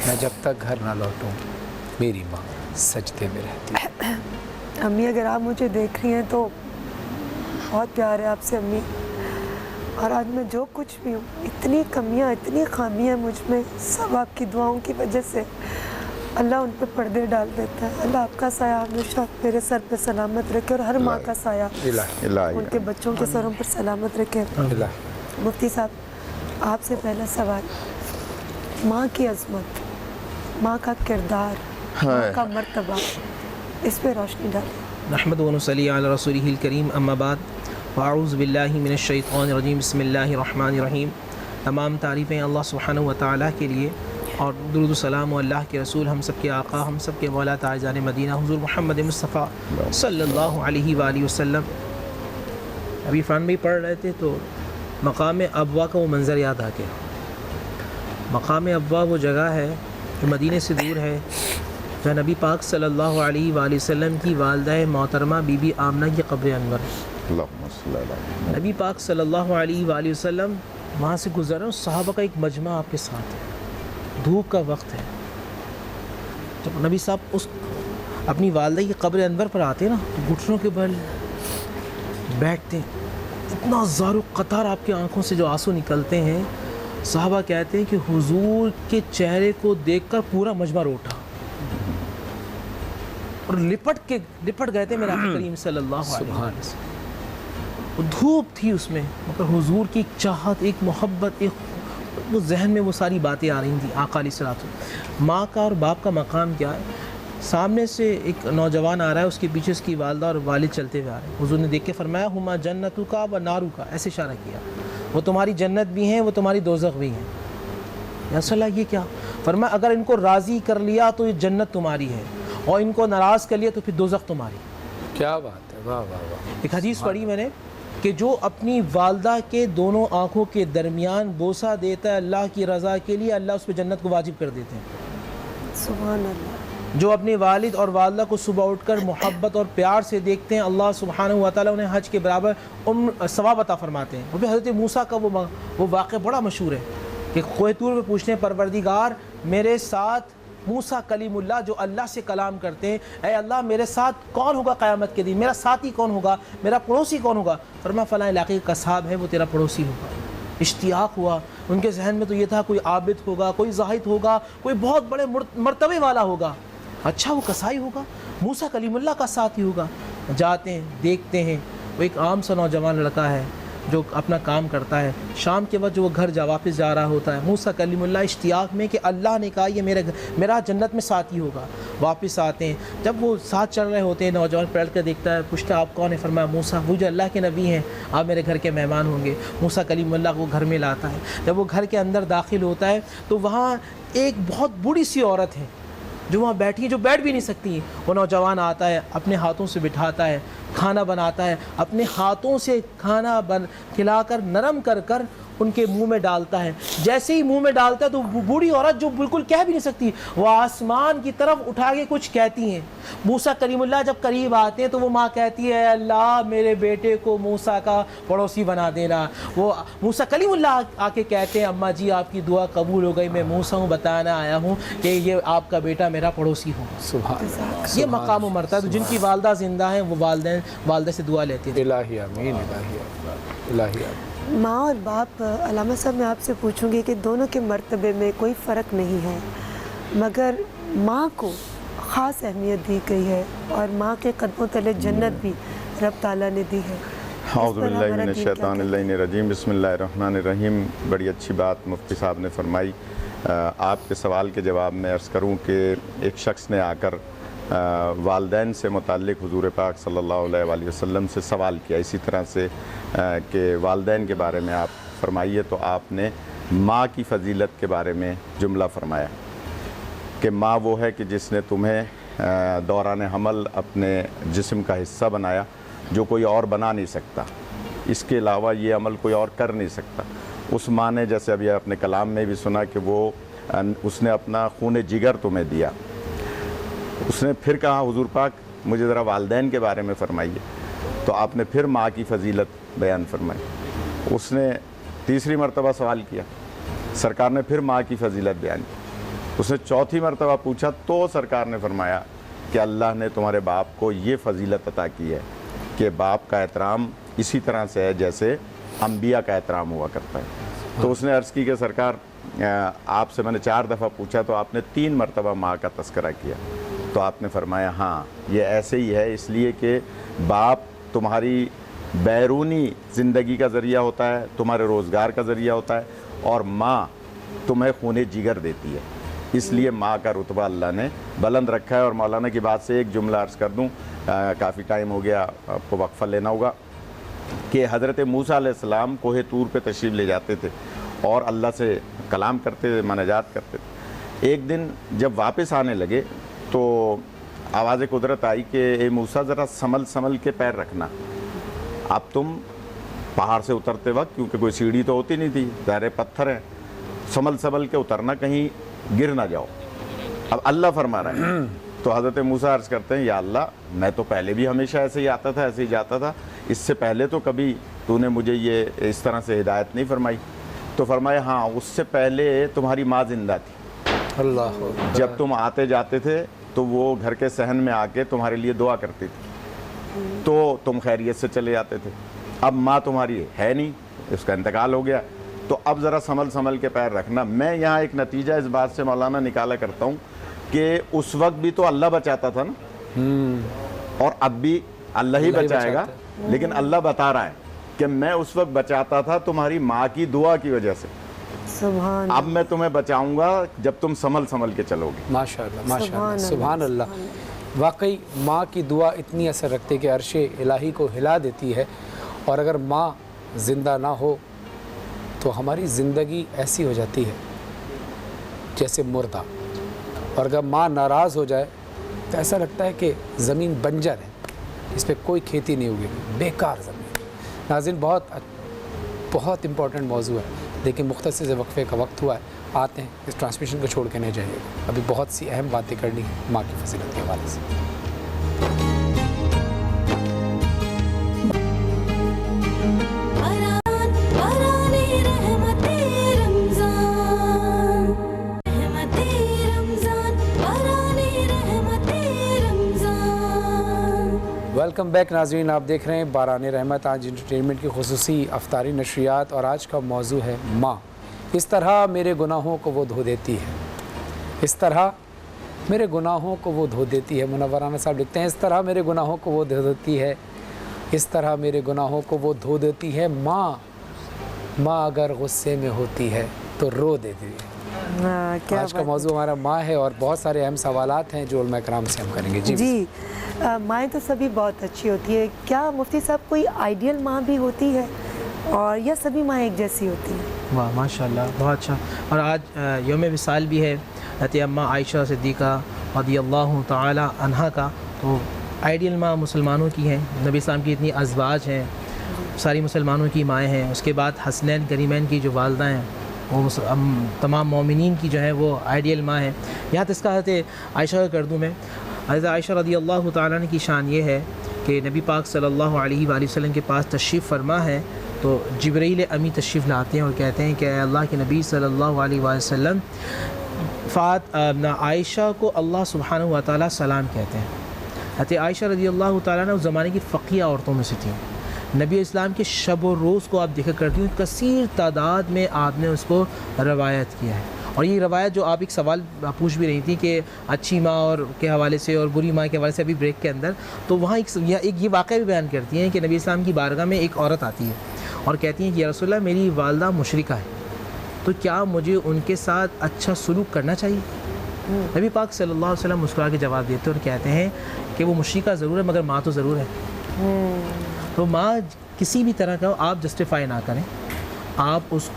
میں جب تک گھر نہ لوٹوں میری ماں سجدے میں رہتی ہے. امی اگر آپ مجھے دیکھ رہی ہیں تو بہت پیار ہے آپ سے امی. اور آج میں جو کچھ بھی ہوں، اتنی کمیاں اتنی خامیاں مجھ میں، سب آپ کی دعاؤں کی وجہ سے اللہ ان پہ پردے ڈال دیتا ہے. اللہ آپ کا سایہ ہمیشہ میرے سر پہ سلامت رکھے اور ہر ماں کا سایہ ان کے بچوں کے سروں پر سلامت رکھے. مفتی صاحب آپ سے پہلا سوال، ماں کی عظمت، ماں کا کردار، ماں کا مرتبہ، اس پہ روشنی ڈالیں. نحمد و نصلی علی رسولہ الکریم. اما بعد، اعوذ باللہ من الشیطان الرجیم. بسم اللہ الرحمن الرحیم. تمام تعریفیں اللہ سبحانہ و تعالیٰ کے لیے اور درود و سلام و اللہ کے رسول، ہم سب کے آقا، ہم سب کے مولا تاجدار مدینہ حضور محمد مصطفیٰ صلی اللہ علیہ وآلہ وسلم. ابھی فران بھی پڑھ رہے تھے تو مقام ابوا کا وہ منظر یاد آ گیا. مقام ابوا وہ جگہ ہے جو مدینے سے دور ہے، جہاں نبی پاک صلی اللہ علیہ وآلہ وسلم کی والدہ محترمہ بی بی آمنہ کی قبر انور. نبی پاک صلی اللہ علیہ وآلہ وسلم وہاں سے گزر رہے ہیں، صحابہ کا ایک مجمع آپ کے ساتھ ہے، دھوپ کا وقت ہے. جب نبی صاحب اس اپنی والدہ کی قبر انور پر آتے ہیں نا تو گھٹنوں کے بل بیٹھتے ہیں, اتنا زارو قطار آپ کی آنکھوں سے جو آنسو نکلتے ہیں. صحابہ کہتے ہیں کہ حضور کے چہرے کو دیکھ کر پورا مجمع اٹھا اور لپٹ گئے تھے میرے آقا کریم صلی اللہ علیہ وسلم. دھوپ تھی اس میں, مگر حضور کی ایک چاہت, ایک محبت, ایک وہ ذہن میں وہ ساری باتیں آ رہی تھیں. آقا علیہ الصلوۃ والسلام, ماں کا اور باپ کا مقام کیا ہے؟ سامنے سے ایک نوجوان آ رہا ہے, اس کے پیچھے اس کی والدہ اور والد چلتے ہوئے آ رہے ہیں. حضور نے دیکھ کے فرمایا ہما جنتک و نارک, ایسے اشارہ کیا, وہ تمہاری جنت بھی ہیں, وہ تمہاری دوزخ بھی ہیں. یا رسول اللہ یہ کیا؟ فرمایا اگر ان کو راضی کر لیا تو یہ جنت تمہاری ہے, اور ان کو ناراض کر لیا تو پھر دوزخ تمہاری. کیا بات ہے, واہ واہ واہ. ایک حدیث پڑھی میں نے کہ جو اپنی والدہ کے دونوں آنکھوں کے درمیان بوسہ دیتا ہے اللہ کی رضا کے لیے, اللہ اس پہ جنت کو واجب کر دیتے ہیں. سبحان اللہ. جو اپنے والد اور والدہ کو صبح اٹھ کر محبت اور پیار سے دیکھتے ہیں, اللہ سبحانہ و تعالیٰ انہیں حج کے برابر ثواب عطا فرماتے ہیں. وہ بھی حضرت موسیٰ کا وہ واقعہ بڑا مشہور ہے کہ کوہ طور میں پوچھتے ہیں پروردگار میرے ساتھ موسیٰ کلیم اللہ جو اللہ سے کلام کرتے ہیں, اے اللہ میرے ساتھ کون ہوگا قیامت کے دن, میرا ساتھی کون ہوگا, میرا پڑوسی کون ہوگا؟ فرمایا فلاں علاقے کا قصاب ہے, وہ تیرا پڑوسی ہوگا. اشتیاق ہوا ان کے ذہن میں, تو یہ تھا کوئی عابد ہوگا, کوئی زاہد ہوگا, کوئی بہت بڑے مرتبے والا ہوگا. اچھا وہ کسائی ہوگا, موسیٰ کلیم اللہ کا ساتھی ہوگا. جاتے ہیں دیکھتے ہیں وہ ایک عام سا نوجوان لڑکا ہے جو اپنا کام کرتا ہے. شام کے وقت جو وہ گھر واپس جا رہا ہوتا ہے, موسیٰ کلیم اللہ اشتیاق میں کہ اللہ نے کہا یہ میرا جنت میں ساتھی ہوگا. واپس آتے ہیں, جب وہ ساتھ چل رہے ہوتے ہیں نوجوان پلٹ کر دیکھتا ہے, پوچھتا ہے آپ کون ہیں؟ فرمایا موسیٰ, وہ جو اللہ کے نبی ہیں, آپ میرے گھر کے مہمان ہوں گے. موسیٰ کلیم اللہ کو گھر میں لاتا ہے. جب وہ گھر کے اندر داخل ہوتا ہے تو وہاں ایک بہت بوڑھی سی عورت ہے جو وہاں بیٹھی ہیں, جو بیٹھ بھی نہیں سکتی ہیں. وہ نوجوان آتا ہے, اپنے ہاتھوں سے بٹھاتا ہے, کھانا بناتا ہے, اپنے ہاتھوں سے کھانا کھلا کر نرم کر کر ان کے منہ میں ڈالتا ہے. جیسے ہی منہ میں ڈالتا ہے تو بوڑھی عورت جو بالکل کہہ بھی نہیں سکتی, وہ آسمان کی طرف اٹھا کے کچھ کہتی ہیں. موسیٰ کلیم اللہ جب قریب آتے ہیں تو وہ ماں کہتی ہے اللہ میرے بیٹے کو موسیٰ کا پڑوسی بنا دینا. وہ موسیٰ کلیم اللہ آ کے کہتے ہیں اماں جی آپ کی دعا قبول ہو گئی, میں موسیٰ ہوں, بتانا آیا ہوں کہ یہ آپ کا بیٹا میرا پڑوسی ہو. سبحان اللہ. یہ مقام و مرتبہ جن کی والدہ زندہ ہیں وہ والدہ سے دعا لیتے ہیں. الہی آمین, الہی آمین, الہی آمین. ماں اور باپ, علامہ صاحب میں آپ سے پوچھوں گی کہ دونوں کے مرتبے میں کوئی فرق نہیں ہے, مگر ماں کو خاص اہمیت دی گئی ہے اور ماں کے قدموں تلے جنت بھی رب تعالیٰ نے دی ہے. اعوذ باللہ من الشیطان الرجیم, بسم اللہ الرحمن الرحیم. بڑی اچھی بات مفتی صاحب نے فرمائی. آپ کے سوال کے جواب میں عرض کروں کہ ایک شخص نے آ کر والدین سے متعلق حضور پاک صلی اللہ علیہ وآلہ وسلم سے سوال کیا, اسی طرح سے کہ والدین کے بارے میں آپ فرمائیے. تو آپ نے ماں کی فضیلت کے بارے میں جملہ فرمایا کہ ماں وہ ہے کہ جس نے تمہیں دوران حمل اپنے جسم کا حصہ بنایا جو کوئی اور بنا نہیں سکتا, اس کے علاوہ یہ عمل کوئی اور کر نہیں سکتا. اس ماں نے, جیسے ابھی اپنے کلام میں بھی سنا کہ اس نے اپنا خون جگر تمہیں دیا. اس نے پھر کہا حضور پاک مجھے ذرا والدین کے بارے میں فرمائیے. تو آپ نے پھر ماں کی فضیلت بیان فرمائی. اس نے تیسری مرتبہ سوال کیا, سرکار نے پھر ماں کی فضیلت بیان کی. اس نے چوتھی مرتبہ پوچھا تو سرکار نے فرمایا کہ اللہ نے تمہارے باپ کو یہ فضیلت عطا کی ہے کہ باپ کا احترام اسی طرح سے ہے جیسے انبیاء کا احترام ہوا کرتا ہے. تو اس نے عرض کی کہ سرکار آپ سے میں نے 4 دفعہ پوچھا تو آپ نے 3 مرتبہ ماں کا تذکرہ کیا. تو آپ نے فرمایا ہاں یہ ایسے ہی ہے, اس لیے کہ باپ تمہاری بیرونی زندگی کا ذریعہ ہوتا ہے, تمہارے روزگار کا ذریعہ ہوتا ہے, اور ماں تمہیں خون جگر دیتی ہے. اس لیے ماں کا رتبہ اللہ نے بلند رکھا ہے. اور مولانا کی بات سے ایک جملہ عرض کر دوں, کافی ٹائم ہو گیا, آپ کو وقفہ لینا ہوگا, کہ حضرت موسیٰ علیہ السلام کوہ طور پہ تشریف لے جاتے تھے اور اللہ سے کلام کرتے تھے, مناجات کرتے تھے. ایک دن جب واپس آنے لگے تو آواز قدرت آئی کہ اے موسیٰ ذرا سنبھل کے پیر رکھنا. اب تم پہاڑ سے اترتے وقت, کیونکہ کوئی سیڑھی تو ہوتی نہیں تھی, ظاہر پتھر ہے, سنبھل کے اترنا, کہیں گر نہ جاؤ. اب اللہ فرما رہا ہے. تو حضرت موسیٰ عرض کرتے ہیں یا اللہ میں تو پہلے بھی ہمیشہ ایسے ہی آتا تھا, ایسے ہی جاتا تھا, اس سے پہلے تو کبھی تو نے مجھے یہ اس طرح سے ہدایت نہیں فرمائی. تو فرمایا ہاں اس سے پہلے تمہاری ماں زندہ تھی. اللہ جب تم آتے جاتے تھے تو وہ گھر کے صحن میں آ کے تمہارے لیے دعا کرتی تھی. تو تم خیریت سے چلے جاتے تھے. اب ماں تمہاری ہے نہیں, اس کا انتقال ہو گیا, تو اب ذرا سنبھل کے پیر رکھنا. میں یہاں ایک نتیجہ اس بات سے مولانا نکالا کرتا ہوں کہ اس وقت بھی تو اللہ بچاتا تھا نا, اور اب بھی اللہ ہی بچائے گا, لیکن اللہ بتا رہا ہے کہ میں اس وقت بچاتا تھا تمہاری ماں کی دعا کی وجہ سے, سبحان اب میں تمہیں بچاؤں گا جب تم سنبھل کے چلو گے. ماشاءاللہ ماشاءاللہ, سبحان اللہ. واقعی ماں کی دعا اتنی اثر رکھتی ہے کہ عرش الہی کو ہلا دیتی ہے, اور اگر ماں زندہ نہ ہو تو ہماری زندگی ایسی ہو جاتی ہے جیسے مردہ, اور اگر ماں ناراض ہو جائے تو ایسا لگتا ہے کہ زمین بنجر ہے, اس پہ کوئی کھیتی نہیں ہوگی, بیکار زمین. ناظرین, بہت امپورٹنٹ موضوع ہے, لیکن مختصر سے وقفے کا وقت ہوا ہے. آتے ہیں, اس ٹرانسمیشن کو چھوڑ کے نہیں جائیے, ابھی بہت سی اہم باتیں کرنی ہیں ماں کی فضیلت کے حوالے سے. ویلکم بیک ناظرین, آپ دیکھ رہے ہیں باران رحمت آج انٹرٹینمنٹ کی خصوصی افطاری نشریات, اور آج کا موضوع ہے ماں. اس طرح میرے گناہوں کو وہ دھو دیتی ہے, اس طرح میرے گناہوں کو وہ دھو دیتی ہے. منورانہ صاحب لکھتے ہیں, اس طرح میرے گناہوں کو وہ دھو دیتی ہے, اس طرح میرے گناہوں کو وہ دھو دیتی ہے. ماں اگر غصے میں ہوتی ہے تو رو دیتی ہے. آج کا موضوع ہمارا ماں ہے, اور بہت سارے اہم سوالات ہیں جو علماء کرام سے ہم کریں گے. جی, مائیں تو سبھی بہت اچھی ہوتی ہے. کیا مفتی صاحب کوئی آئیڈیل ماں بھی ہوتی ہے, اور یا سبھی ماں ایک جیسی ہوتی ہیں؟ واہ ماشاءاللہ, بہت اچھا. اور آج یوم وصال بھی ہے حضرت اماں عائشہ صدیقہ رضی اللہ تعالی عنہا کا. تو آئیڈیل ماں مسلمانوں کی ہیں, نبی اسلام کی اتنی ازواج ہیں, ساری مسلمانوں کی مائیں ہیں. اس کے بعد حسنین کریمین کی جو والدہ ہیں وہ تمام مومنین کی جو ہے وہ آئیڈیل ماں ہیں. یہاں تک اس کا حضرت عائشہ کا کر دوں میں. حضرت عائشہ رضی اللہ تعالیٰ عنہ کی شان یہ ہے کہ نبی پاک صلی اللہ علیہ وآلہ وسلم کے پاس تشریف فرما ہے تو جبرائیل امی تشریف لاتے ہیں اور کہتے ہیں کہ اے اللہ کے نبی صلی اللہ علیہ وآلہ وسلم, عائشہ کو اللہ سبحانہ و تعالیٰ سلام کہتے ہیں. حضرت عائشہ رضی اللہ تعالیٰ عنہ اس زمانے کی فقیہ عورتوں میں سے تھیں. نبی اسلام کے شب و روز کو آپ دیکھا کرتی ہوں, کثیر تعداد میں آپ نے اس کو روایت کیا ہے. اور یہ روایت جو آپ ایک سوال پوچھ بھی رہی تھی کہ اچھی ماں اور کے حوالے سے اور بری ماں کے حوالے سے ابھی بریک کے اندر, تو وہاں ایک یہ واقعہ بھی بیان کرتی ہیں کہ نبی اسلام کی بارگاہ میں ایک عورت آتی ہے اور کہتی ہیں کہ یا رسول اللہ میری والدہ مشرکہ ہے, تو کیا مجھے ان کے ساتھ اچھا سلوک کرنا چاہیے؟ نبی پاک صلی اللہ علیہ وسلم مسکرا کے جواب دیتے اور کہتے ہیں کہ وہ مشرکہ ضرور ہے مگر ماں تو ضرور ہے. تو ماں کسی بھی طرح کا آپ جسٹیفائی نہ کریں, آپ اس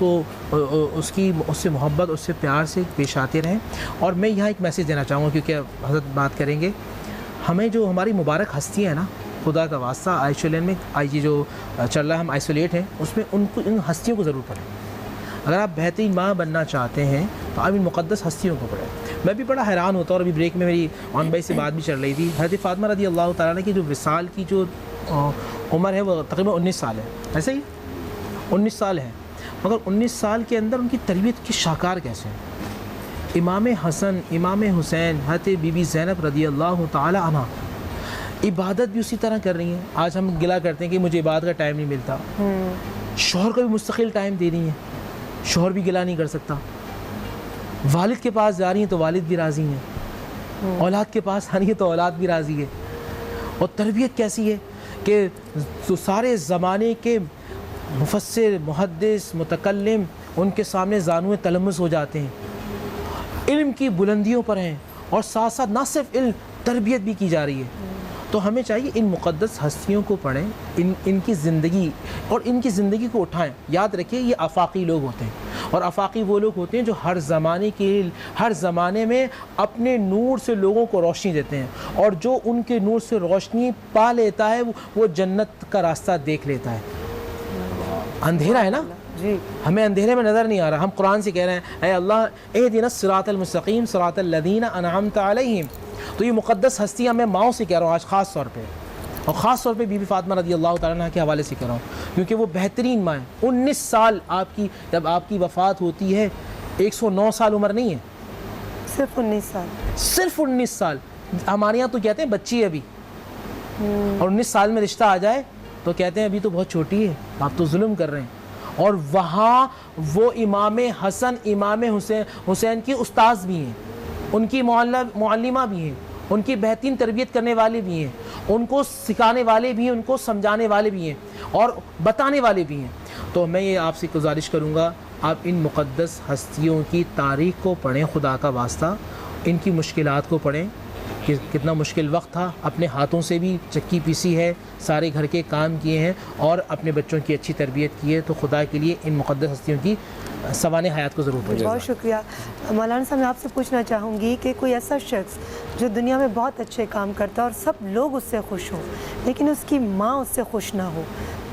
سے محبت, اس سے پیار سے پیش آتے رہیں. اور میں یہاں ایک میسیج دینا چاہوں گا کیونکہ حضرت بات کریں گے, ہمیں جو ہماری مبارک ہستیاں ہیں نا, خدا کا واسطہ آئسولیٹ میں جو چل رہا ہے, ہم آئسولیٹ ہیں, اس میں ان ہستیوں کو ضرور پڑھیں. اگر آپ بہترین ماں بننا چاہتے ہیں تو آپ ان مقدس ہستیوں کو پڑھیں. میں بھی بڑا حیران ہوتا ہوں, اور ابھی بریک میں میری آن بھائی سے بات بھی چل رہی تھی. حضرت فاطمہ رضی اللہ تعالیٰ عنہ کی جو وصال کی جو عمر ہے وہ تقریباً 19 سال ہے, ایسے ہی 19 سال ہے, مگر 19 سال کے اندر ان کی تربیت کی شاہکار کیسے ہیں. امام حسن, امام حسین, حضرت بی بی زینب رضی اللہ تعالی عنہ عبادت بھی اسی طرح کر رہی ہیں. آج ہم گلا کرتے ہیں کہ مجھے عبادت کا ٹائم نہیں ملتا, شوہر کو بھی مستقل ٹائم دے رہی ہیں, شوہر بھی گلا نہیں کر سکتا. والد کے پاس جا رہی ہیں تو والد بھی راضی ہیں, اولاد کے پاس آ رہی ہیں تو اولاد بھی راضی ہے. اور تربیت کیسی ہے کہ سارے زمانے کے مفسر, محدث, متکلم ان کے سامنے زانوئے تلمس ہو جاتے ہیں, علم کی بلندیوں پر ہیں, اور ساتھ ساتھ نہ صرف علم, تربیت بھی کی جا رہی ہے. تو ہمیں چاہیے ان مقدس ہستیوں کو پڑھیں, ان کی زندگی اور ان کی زندگی کو اٹھائیں. یاد رکھیے یہ آفاقی لوگ ہوتے ہیں, اور آفاقی وہ لوگ ہوتے ہیں جو ہر زمانے میں اپنے نور سے لوگوں کو روشنی دیتے ہیں, اور جو ان کے نور سے روشنی پا لیتا ہے وہ جنت کا راستہ دیکھ لیتا ہے. اندھیرا ہے نا جی, ہمیں اندھیرے میں نظر نہیں آ رہا, ہم قرآن سے کہہ رہے ہیں اے اللہ اہدنا الصراط المستقیم صراط الذین انعمت علیہم. تو یہ مقدس ہستیاں میں ماؤں سے کہہ رہا ہوں آج خاص طور پہ, اور خاص طور پہ بی بی فاطمہ رضی اللہ تعالیٰ عنہ کے حوالے سے کہہ رہا ہوں, کیونکہ وہ بہترین ماں ہیں. 19 سال آپ کی, جب آپ کی وفات ہوتی ہے 109 سال عمر نہیں ہے, صرف 19 سال, صرف 19 سال. ہمارے یہاں تو کہتے ہیں بچی ہے ابھی, اور 19 سال میں رشتہ آ جائے تو کہتے ہیں ابھی تو بہت چھوٹی ہے، آپ تو ظلم کر رہے ہیں۔ اور وہاں وہ امام حسن امام حسین کی استاذ بھی ہیں، ان کی معلمہ بھی ہیں، ان کی بہترین تربیت کرنے والے بھی ہیں، ان کو سکھانے والے بھی ہیں، ان کو سمجھانے والے بھی ہیں اور بتانے والے بھی ہیں۔ تو میں یہ آپ سے گزارش کروں گا، آپ ان مقدس ہستیوں کی تاریخ کو پڑھیں، خدا کا واسطہ ان کی مشکلات کو پڑھیں کہ کتنا مشکل وقت تھا، اپنے ہاتھوں سے بھی چکی پیسی ہے، سارے گھر کے کام کیے ہیں اور اپنے بچوں کی اچھی تربیت کی ہے۔ تو خدا کے لیے ان مقدس ہستیوں کی سوانح حیات کو ضرور پڑھیں۔ بہت شکریہ مولانا صاحب۔ میں آپ سے پوچھنا چاہوں گی کہ کوئی ایسا شخص جو دنیا میں بہت اچھے کام کرتا ہے اور سب لوگ اس سے خوش ہوں لیکن اس کی ماں اس سے خوش نہ ہو،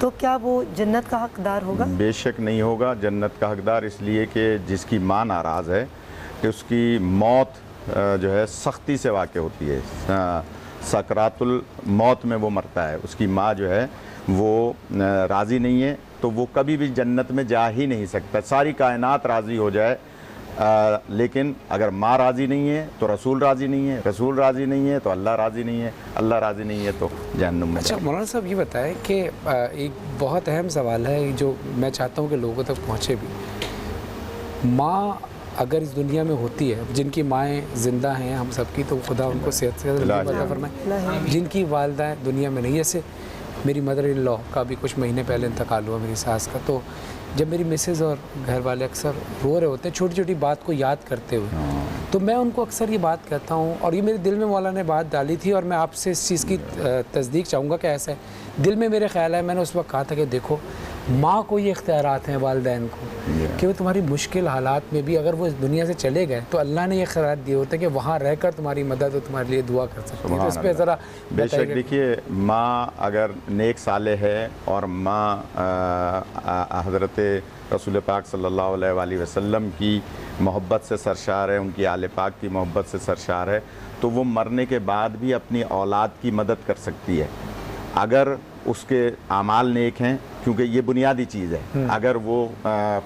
تو کیا وہ جنت کا حقدار ہوگا؟ بے شک نہیں ہوگا جنت کا حقدار، اس لیے کہ جس کی ماں ناراض ہے کہ اس کی موت جو ہے سختی سے واقع ہوتی ہے، سکرات الموت میں وہ مرتا ہے، اس کی ماں جو ہے وہ راضی نہیں ہے تو وہ کبھی بھی جنت میں جا ہی نہیں سکتا۔ ساری کائنات راضی ہو جائے لیکن اگر ماں راضی نہیں ہے تو رسول راضی نہیں ہے، رسول راضی نہیں ہے تو اللہ راضی نہیں ہے، اللہ راضی نہیں ہے تو جہنم میں۔ اچھا مولانا صاحب یہ بتائیں کہ ایک بہت اہم سوال ہے جو میں چاہتا ہوں کہ لوگوں تک پہنچے بھی، ماں اگر اس دنیا میں ہوتی ہے، جن کی مائیں زندہ ہیں ہم سب کی، تو خدا ان کو صحت سے عطا فرمائے، جن کی والدہ دنیا میں نہیں، جیسے میری مدر ان لا کا بھی کچھ مہینے پہلے انتقال ہوا، میری ساس کا، تو جب میری مسز اور گھر والے اکثر رو رہے ہوتے ہیں چھوٹی چھوٹی بات کو یاد کرتے ہوئے، تو میں ان کو اکثر یہ بات کہتا ہوں، اور یہ میرے دل میں مولانا نے بات ڈالی تھی اور میں آپ سے اس چیز کی تصدیق چاہوں گا کہ ایسا ہے، دل میں میرے خیال ہے، میں نے اس وقت کہا تھا کہ دیکھو ماں کو یہ اختیارات ہیں والدین کو کہ وہ تمہاری مشکل حالات میں بھی اگر وہ اس دنیا سے چلے گئے تو اللہ نے یہ اختیارات دیے ہوتے ہیں کہ وہاں رہ کر تمہاری مدد اور تمہارے لیے دعا کر سکتے ہیں۔ تو اس پہ ذرا بے شک دیکھیے، ماں اگر نیک صالح ہے اور ماں حضرت رسول پاک صلی اللہ علیہ وآلہ وسلم کی محبت سے سرشار ہے، ان کی آل پاک کی محبت سے سرشار ہے، تو وہ مرنے کے بعد بھی اپنی اولاد کی مدد کر سکتی ہے اگر اس کے اعمال نیک ہیں، کیونکہ یہ بنیادی چیز ہے۔ اگر وہ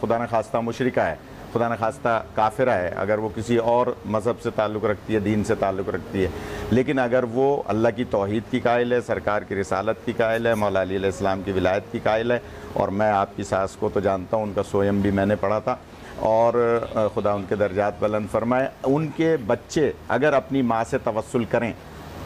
خدا نخواستہ مشرکہ ہے، خدا نخواستہ کافرہ ہے، اگر وہ کسی اور مذہب سے تعلق رکھتی ہے، دین سے تعلق رکھتی ہے، لیکن اگر وہ اللہ کی توحید کی قائل ہے، سرکار کی رسالت کی قائل ہے، مولا علی علیہ السلام کی ولایت کی قائل ہے، اور میں آپ کی ساس کو تو جانتا ہوں، ان کا سویم بھی میں نے پڑھا تھا، اور خدا ان کے درجات بلند فرمائے، ان کے بچے اگر اپنی ماں سے توسل کریں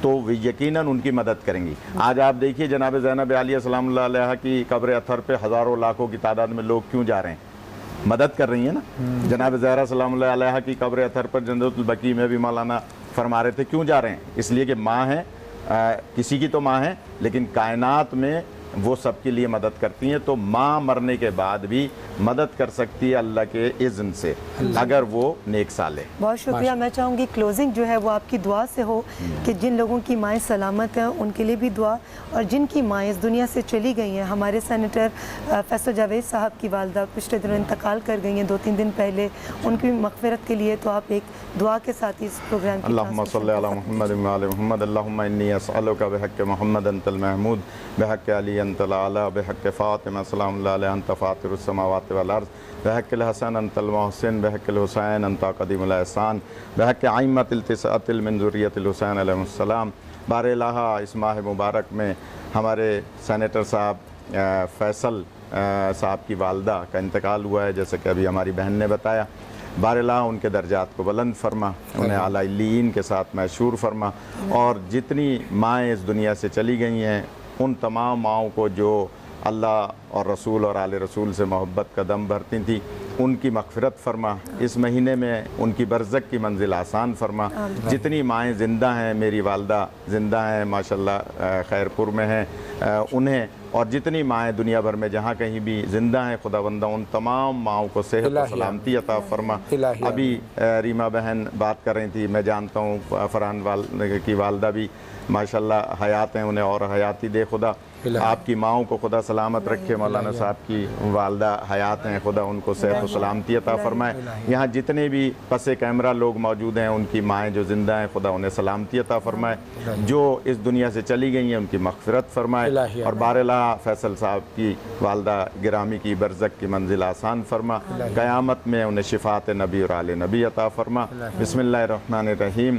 تو وہ یقیناً ان کی مدد کریں گی۔ آج آپ دیکھیے جناب زینب عالیہ السلام اللہ علیہ کی قبر اطہر پہ ہزاروں لاکھوں کی تعداد میں لوگ کیوں جا رہے ہیں؟ مدد کر رہی ہیں نا۔ جناب زہرا سلام اللہ علیہ کی قبر اطہر پر جنت البقیع میں بھی مولانا فرما رہے تھے کیوں جا رہے ہیں؟ اس لیے کہ ماں ہے، کسی کی تو ماں ہے لیکن کائنات میں وہ سب کے لیے مدد کرتی ہیں، تو ماں مرنے کے بعد بھی مدد کر سکتی ہے اللہ کے اذن سے اگر وہ نیک صالح۔ بہت شکریہ۔ میں چاہوں گی کلوزنگ جو ہے وہ آپ کی دعا سے ہو کہ جن لوگوں کی مائیں سلامت ہیں ان کے لیے بھی دعا، اور جن کی مائیں اس دنیا سے چلی گئی ہیں، ہمارے سینیٹر فیصل جاوید صاحب کی والدہ پچھلے دنوں انتقال کر گئی ہیں 2-3 دن پہلے، ان کی مغفرت کے لیے تو آپ ایک دعا کے ساتھ اس پروگرام کی اللہم صلی علی محمد و علی محمد، اللہم انی اسألک بحق محمد انت المحمود، بحق علی انت العلی، بحق فاطمہ سلام اللہ علیہ انت فاطر السماوات والارض، بحق الحسن انت المحسن، بحق الحسین انت قدیم الاحسان، بحق ائمۃ التسعۃ من ذریۃ الحسین علیہ السلام۔ بار الہ اس ماہ مبارک میں ہمارے سینیٹر صاحب فیصل صاحب کی والدہ کا انتقال ہوا ہے، جیسے کہ ابھی ہماری بہن نے بتایا، بار الہ ان کے درجات کو بلند فرما، انہیں اعلیٰ علیین کے ساتھ محشور فرما، اور جتنی مائیں اس دنیا سے چلی گئی ہیں ان تمام ماؤں کو جو اللہ اور رسول اور آل رسول سے محبت کا دم بھرتی تھیں ان کی مغفرت فرما، اس مہینے میں ان کی برزخ کی منزل آسان فرما۔ جتنی مائیں زندہ ہیں، میری والدہ زندہ ہیں ماشاءاللہ خیر پور میں ہیں، انہیں اور جتنی مائیں دنیا بھر میں جہاں کہیں بھی زندہ ہیں خدا بندہ ان تمام ماؤں کو صحت و سلامتی عطا فرما۔ ابھی ریما بہن بات کر رہی تھی، میں جانتا ہوں فرحان کی والدہ بھی ماشاءاللہ حیات ہیں، انہیں اور حیاتی دے خدا، آپ کی ماؤں کو خدا سلامت رکھے، مولانا صاحب کی والدہ حیات ہیں، خدا ان کو صحت و سلامتی عطا فرمائے۔ یہاں جتنے بھی پس کیمرہ لوگ موجود ہیں ان کی مائیں جو زندہ ہیں خدا انہیں سلامتی عطا فرمائے، جو اس دنیا سے چلی گئی ہیں ان کی مغفرت فرمائے، اور بار الہ فیصل صاحب کی والدہ گرامی کی برزخ کی منزل آسان فرما، قیامت میں انہیں شفاعت نبی اور آل نبی عطا فرما۔ بسم اللہ الرحمن الرحیم۔